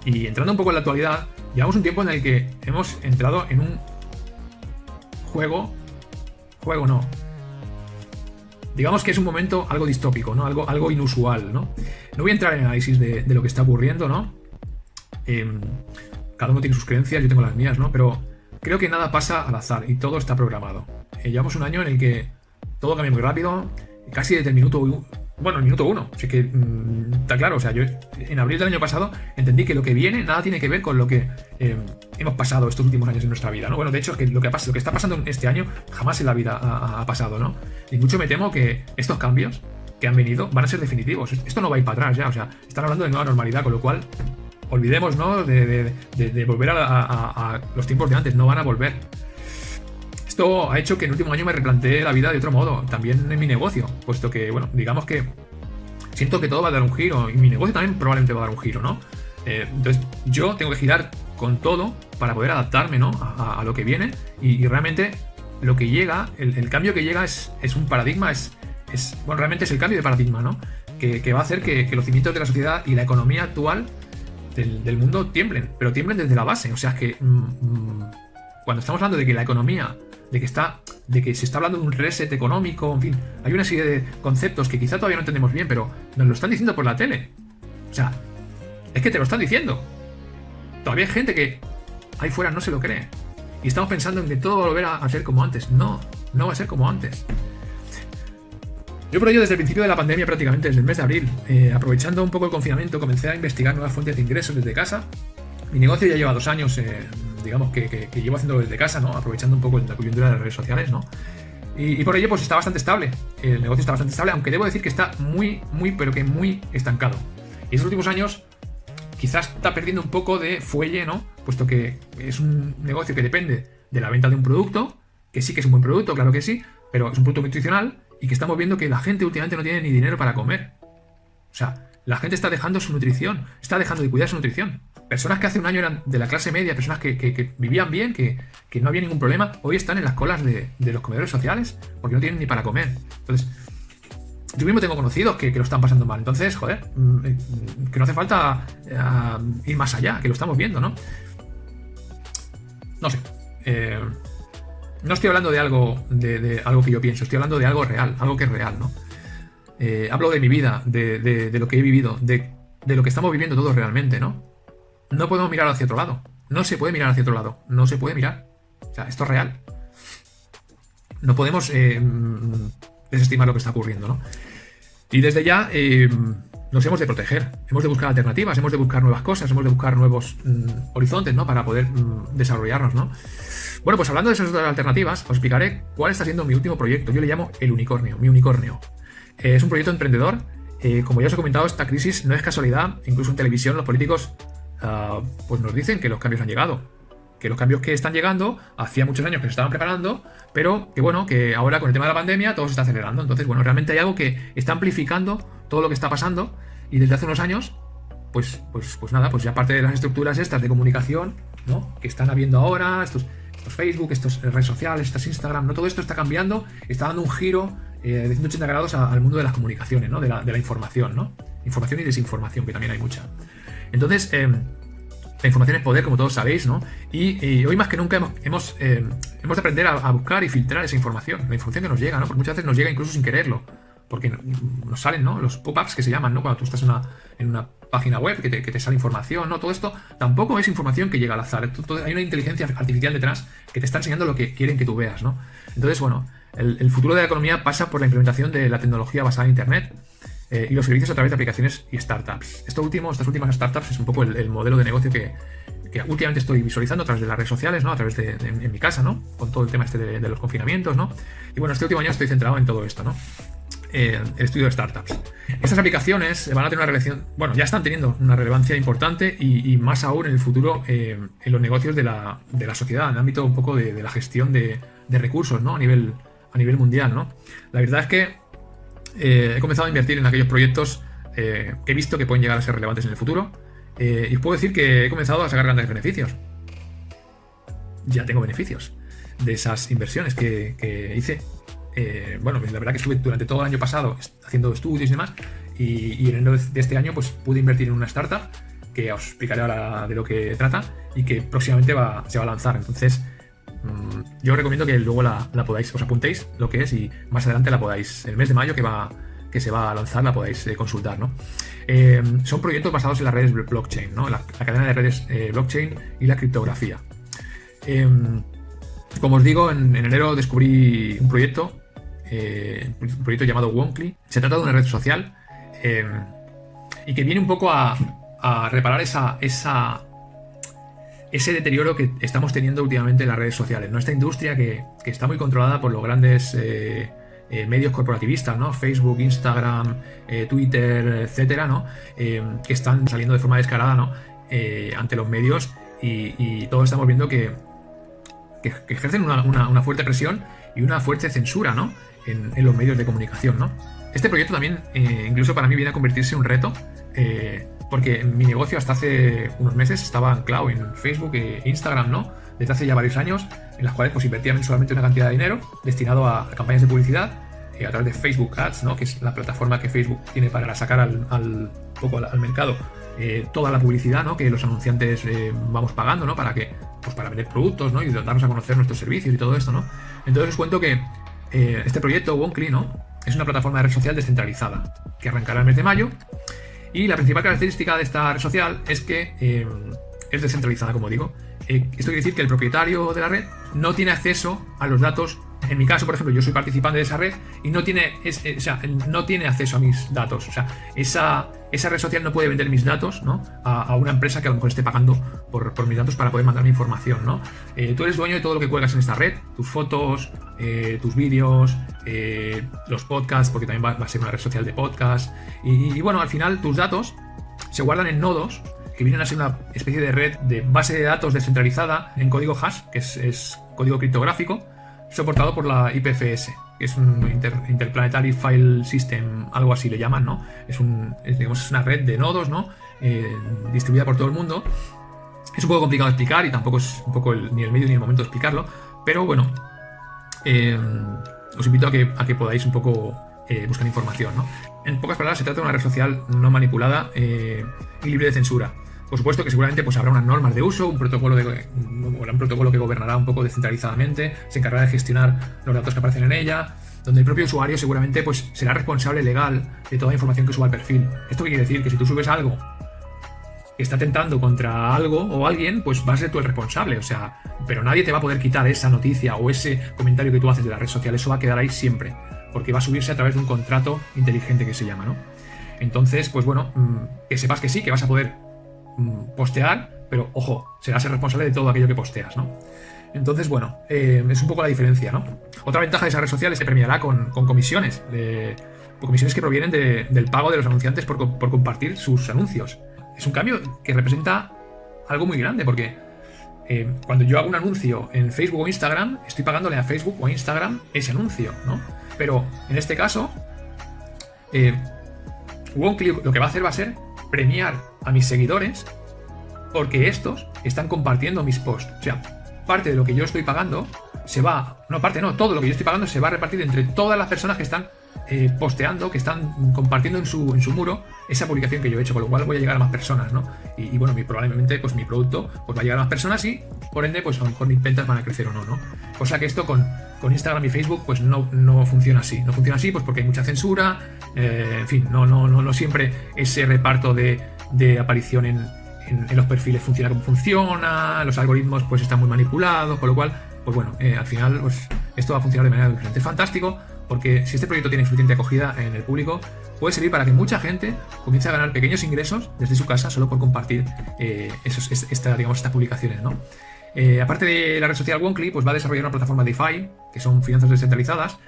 Y entrando un poco en la actualidad, llevamos un tiempo en el que hemos entrado en un juego no. Digamos que es un momento algo distópico, ¿no? Algo inusual, ¿no? No voy a entrar en análisis de lo que está ocurriendo, ¿no? Cada uno tiene sus creencias, yo tengo las mías, ¿no? Pero creo que nada pasa al azar y todo está programado. Llevamos un año en el que todo cambia muy rápido, casi desde el minuto uno. Así que está claro, o sea, yo en abril del año pasado entendí que lo que viene nada tiene que ver con lo que hemos pasado estos últimos años en nuestra vida, ¿no? Bueno, de hecho, que lo que está pasando en este año jamás en la vida ha pasado, ¿no? Y mucho me temo que estos cambios que han venido van a ser definitivos. Esto no va a ir para atrás ya, o sea, están hablando de nueva normalidad, con lo cual olvidemos, ¿no? de volver a los tiempos de antes, no van a volver. Esto ha hecho que en el último año me replanteé la vida de otro modo, también en mi negocio, puesto que, bueno, digamos que siento que todo va a dar un giro y mi negocio también probablemente va a dar un giro, ¿no? Entonces yo tengo que girar con todo para poder adaptarme, ¿no? a lo que viene y realmente lo que llega, el cambio que llega es un paradigma, bueno, realmente es el cambio de paradigma, ¿no? Que va a hacer que los cimientos de la sociedad y la economía actual del mundo tiemblen, pero tiemblen desde la base, o sea, que cuando estamos hablando de que la economía de que se está hablando de un reset económico, en fin, hay una serie de conceptos que quizá todavía no entendemos bien, pero nos lo están diciendo por la tele. O sea, es que te lo están diciendo. Todavía hay gente que ahí fuera no se lo cree. Y estamos pensando en que todo va a volver a ser como antes. No va a ser como antes. Yo por ello, desde el principio de la pandemia, prácticamente desde el mes de abril, aprovechando un poco el confinamiento, comencé a investigar nuevas fuentes de ingresos desde casa. Mi negocio ya lleva 2 años, digamos que llevo haciéndolo desde casa, ¿no? Aprovechando un poco la coyuntura de las redes sociales, ¿no? Y por ello pues está bastante estable. El negocio está bastante estable, aunque debo decir que está muy estancado. Y estos últimos años quizás está perdiendo un poco de fuelle, ¿no? Puesto que es un negocio que depende de la venta de un producto, que sí que es un buen producto, claro que sí, pero es un producto nutricional y que estamos viendo que la gente últimamente no tiene ni dinero para comer. O sea, la gente está dejando su nutrición, está dejando de cuidar su nutrición. Personas que hace un año eran de la clase media, personas que vivían bien, que no había ningún problema, hoy están en las colas de los comedores sociales porque no tienen ni para comer. Entonces, yo mismo tengo conocidos que lo están pasando mal. Entonces, joder, que no hace falta ir más allá, que lo estamos viendo, ¿no? No sé. No estoy hablando de algo que yo pienso, estoy hablando de algo real, algo que es real, ¿no? Hablo de mi vida, de lo que he vivido, de lo que estamos viviendo todos realmente, ¿no? No podemos mirar hacia otro lado. No se puede mirar hacia otro lado. No se puede mirar. O sea, esto es real. No podemos desestimar lo que está ocurriendo, ¿no? Y desde ya nos hemos de proteger. Hemos de buscar alternativas, hemos de buscar nuevas cosas, hemos de buscar nuevos horizontes, ¿no? Para poder desarrollarnos, ¿no? Bueno, pues hablando de esas otras alternativas, os explicaré cuál está siendo mi último proyecto. Yo le llamo El Unicornio, mi unicornio. Es un proyecto emprendedor. Como ya os he comentado, esta crisis no es casualidad. Incluso en televisión los políticos pues nos dicen que los cambios han llegado, que los cambios que están llegando hacía muchos años que se estaban preparando, pero que bueno, que ahora con el tema de la pandemia todo se está acelerando. Entonces, bueno, realmente hay algo que está amplificando todo lo que está pasando y desde hace unos años, pues nada, pues ya parte de las estructuras estas de comunicación, ¿no? Que están habiendo ahora, estos Facebook, estas redes sociales, estas Instagram, ¿no? Todo esto está cambiando, está dando un giro de 180 grados al mundo de las comunicaciones, ¿no? De la información, ¿no? Información y desinformación, que también hay mucha. Entonces, La información es poder, como todos sabéis, ¿no? Y hoy más que nunca hemos de aprender a buscar y filtrar esa información. La información que nos llega, ¿no? Porque muchas veces nos llega incluso sin quererlo. Porque nos salen, ¿no? Los pop-ups que se llaman, ¿no? Cuando tú estás en una página web que te sale información, ¿no? Todo esto tampoco es información que llega al azar. Hay una inteligencia artificial detrás que te está enseñando lo que quieren que tú veas, ¿no? Entonces, bueno, el futuro de la economía pasa por la implementación de la tecnología basada en Internet y los servicios a través de aplicaciones y startups. Estas últimas startups es un poco el modelo de negocio que últimamente estoy visualizando a través de las redes sociales, ¿no? A través de en mi casa, ¿no? Con todo el tema de los confinamientos, ¿no? Y bueno, este último año estoy centrado en todo esto, ¿no? El estudio de startups. Estas aplicaciones van a tener una relación, bueno, ya están teniendo una relevancia importante y más aún en el futuro en los negocios de la sociedad, en el ámbito un poco de la gestión de recursos, ¿no? A nivel mundial, ¿no? La verdad es que he comenzado a invertir en aquellos proyectos que he visto que pueden llegar a ser relevantes en el futuro y os puedo decir que he comenzado a sacar grandes beneficios. Ya tengo beneficios de esas inversiones que hice. Bueno, la verdad que estuve durante todo el año pasado haciendo estudios y demás y en enero de este año pues pude invertir en una startup que os explicaré ahora de lo que trata y que próximamente se va a lanzar. Entonces yo os recomiendo que luego la podáis, os apuntéis lo que es y más adelante la podáis, el mes de mayo que se va a lanzar, la podáis consultar, ¿no? Son proyectos basados en las redes blockchain, ¿no? La cadena de redes blockchain y la criptografía. Como os digo, en enero descubrí un proyecto llamado Wonkly. Se trata de una red social y que viene un poco a reparar ese deterioro que estamos teniendo últimamente en las redes sociales, ¿no? Esta industria que está muy controlada por los grandes medios corporativistas, ¿no? Facebook, Instagram, Twitter, etcétera, ¿no? Que están saliendo de forma descarada, ¿no? Ante los medios y todos estamos viendo que ejercen una fuerte presión y una fuerte censura, ¿no? En los medios de comunicación, ¿no? Este proyecto también, incluso para mí, viene a convertirse en un reto, porque mi negocio hasta hace unos meses estaba anclado en Facebook e Instagram, ¿no? Desde hace ya varios años, en las cuales pues invertía mensualmente una cantidad de dinero destinado a campañas de publicidad a través de Facebook Ads, ¿no? Que es la plataforma que Facebook tiene para sacar al mercado toda la publicidad, ¿no? Que los anunciantes vamos pagando, ¿no? Para vender productos, ¿no? Y darnos a conocer nuestros servicios y todo esto, ¿no? Entonces os cuento que este proyecto Wonkly, ¿no? Es una plataforma de red social descentralizada que arrancará el mes de mayo y la principal característica de esta red social es que es descentralizada, como digo. Esto quiere decir que el propietario de la red no tiene acceso a los datos. En mi caso, por ejemplo, yo soy participante de esa red y no tiene acceso a mis datos. O sea, esa red social no puede vender mis datos, ¿no? a una empresa que a lo mejor esté pagando por mis datos para poder mandarme información, ¿no? Tú eres dueño de todo lo que cuelgas en esta red, tus fotos, tus vídeos, los podcasts, porque también va a ser una red social de podcasts. Y bueno, al final tus datos se guardan en nodos que vienen a ser una especie de red de base de datos descentralizada en código hash, que es código criptográfico, soportado por la IPFS, que es un Interplanetary File System, algo así le llaman, ¿no? Es una red de nodos, ¿no? Distribuida por todo el mundo. Es un poco complicado de explicar y tampoco es un poco ni el medio ni el momento de explicarlo, pero bueno, os invito a que podáis un poco buscar información, ¿no? En pocas palabras, se trata de una red social no manipulada y libre de censura. Por supuesto que seguramente pues habrá unas normas de uso, un protocolo que gobernará un poco descentralizadamente, se encargará de gestionar los datos que aparecen en ella, donde el propio usuario seguramente pues será responsable legal de toda la información que suba al perfil. ¿Esto qué quiere decir? Que si tú subes algo que está atentando contra algo o alguien, pues vas a ser tú el responsable, o sea, pero nadie te va a poder quitar esa noticia o ese comentario que tú haces de la red social, eso va a quedar ahí siempre, porque va a subirse a través de un contrato inteligente que se llama, ¿no? Entonces, pues bueno, que sepas que sí, que vas a poder postear, pero ojo, serás el responsable de todo aquello que posteas, ¿no? Entonces, bueno, es un poco la diferencia, ¿no? Otra ventaja de esa red social es que premiará con comisiones, comisiones que provienen del pago de los anunciantes por compartir sus anuncios. Es un cambio que representa algo muy grande, porque cuando yo hago un anuncio en Facebook o Instagram, estoy pagándole a Facebook o a Instagram ese anuncio, ¿no? Pero en este caso, Wonkly lo que va a hacer va a ser premiar a mis seguidores porque estos están compartiendo mis posts. O sea, parte de lo que yo estoy pagando todo lo que yo estoy pagando se va a repartir entre todas las personas que están posteando, que están compartiendo en su muro esa publicación que yo he hecho, con lo cual voy a llegar a más personas, ¿no? Y bueno, probablemente pues mi producto pues va a llegar a más personas y por ende pues a lo mejor mis ventas van a crecer o no, ¿no? Cosa que esto con Instagram y Facebook pues no funciona así. No funciona así pues porque hay mucha censura, en fin, no siempre ese reparto de aparición en los perfiles funciona como funciona, los algoritmos pues están muy manipulados, con lo cual pues bueno, al final pues esto va a funcionar de manera diferente. Es fantástico porque si este proyecto tiene suficiente acogida en el público, puede servir para que mucha gente comience a ganar pequeños ingresos desde su casa solo por compartir estas publicaciones, ¿no? Aparte de la red social Wonkly, pues va a desarrollar una plataforma DeFi, que son finanzas descentralizadas.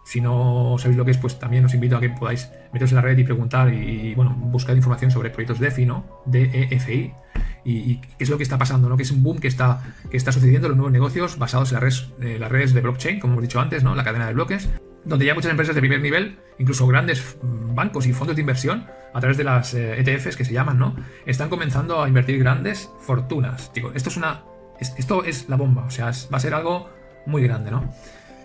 Si no sabéis lo que es, pues también os invito a que podáis meteros en la red y preguntar y bueno, buscar información sobre proyectos DeFi, ¿no? DeFi. Y qué es lo que está pasando, ¿no? Que es un boom que está sucediendo en los nuevos negocios basados en las redes de blockchain, como hemos dicho antes, ¿no? La cadena de bloques, donde ya muchas empresas de primer nivel, incluso grandes bancos y fondos de inversión, a través de las ETFs que se llaman, ¿no? Están comenzando a invertir grandes fortunas. Digo, esto es la bomba, o sea, va a ser algo muy grande, ¿no?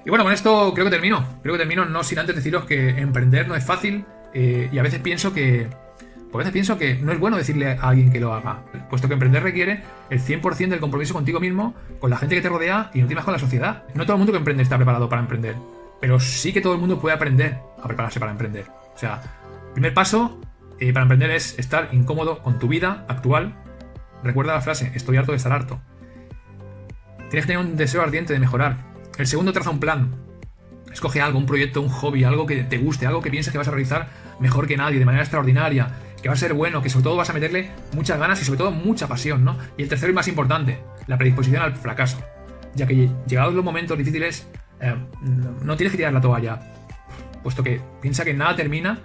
Y bueno, con esto creo que termino, no sin antes deciros que emprender no es fácil, y a veces pienso que no es bueno decirle a alguien que lo haga, puesto que emprender requiere el 100% del compromiso contigo mismo, con la gente que te rodea y en últimas con la sociedad. No todo el mundo que emprende está preparado para emprender, pero sí que todo el mundo puede aprender a prepararse para emprender. O sea, el primer paso para emprender es estar incómodo con tu vida actual. Recuerda la frase, estoy harto de estar harto. Tienes que tener un deseo ardiente de mejorar. El segundo, traza un plan. Escoge algo, un proyecto, un hobby, algo que te guste, algo que pienses que vas a realizar mejor que nadie, de manera extraordinaria, que va a ser bueno, que sobre todo vas a meterle muchas ganas y sobre todo mucha pasión, ¿no? Y el tercero y más importante, la predisposición al fracaso. Ya que llegados los momentos difíciles, no tienes que tirar la toalla, puesto que piensa que nada termina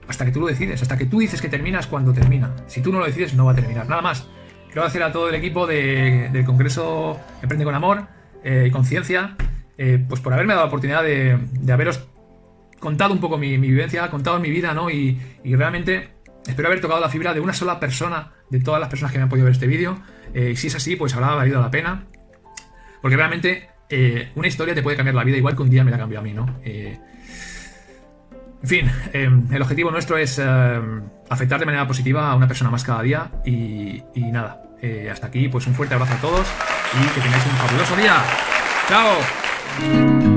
hasta que tú lo decides, hasta que tú dices que terminas cuando termina. Si tú no lo decides, no va a terminar. Nada más. Quiero agradecer a todo el equipo del Congreso Emprende con Amor y Conciencia, pues por haberme dado la oportunidad de haberos contado un poco mi vivencia, contado mi vida, ¿no? Y realmente espero haber tocado la fibra de una sola persona, de todas las personas que me han podido ver este vídeo. Y si es así, pues habrá valido la pena. Porque realmente una historia te puede cambiar la vida, igual que un día me la cambió a mí, ¿no? En fin, el objetivo nuestro es afectar de manera positiva a una persona más cada día. Y nada, hasta aquí, pues un fuerte abrazo a todos y que tengáis un fabuloso día. ¡Chao!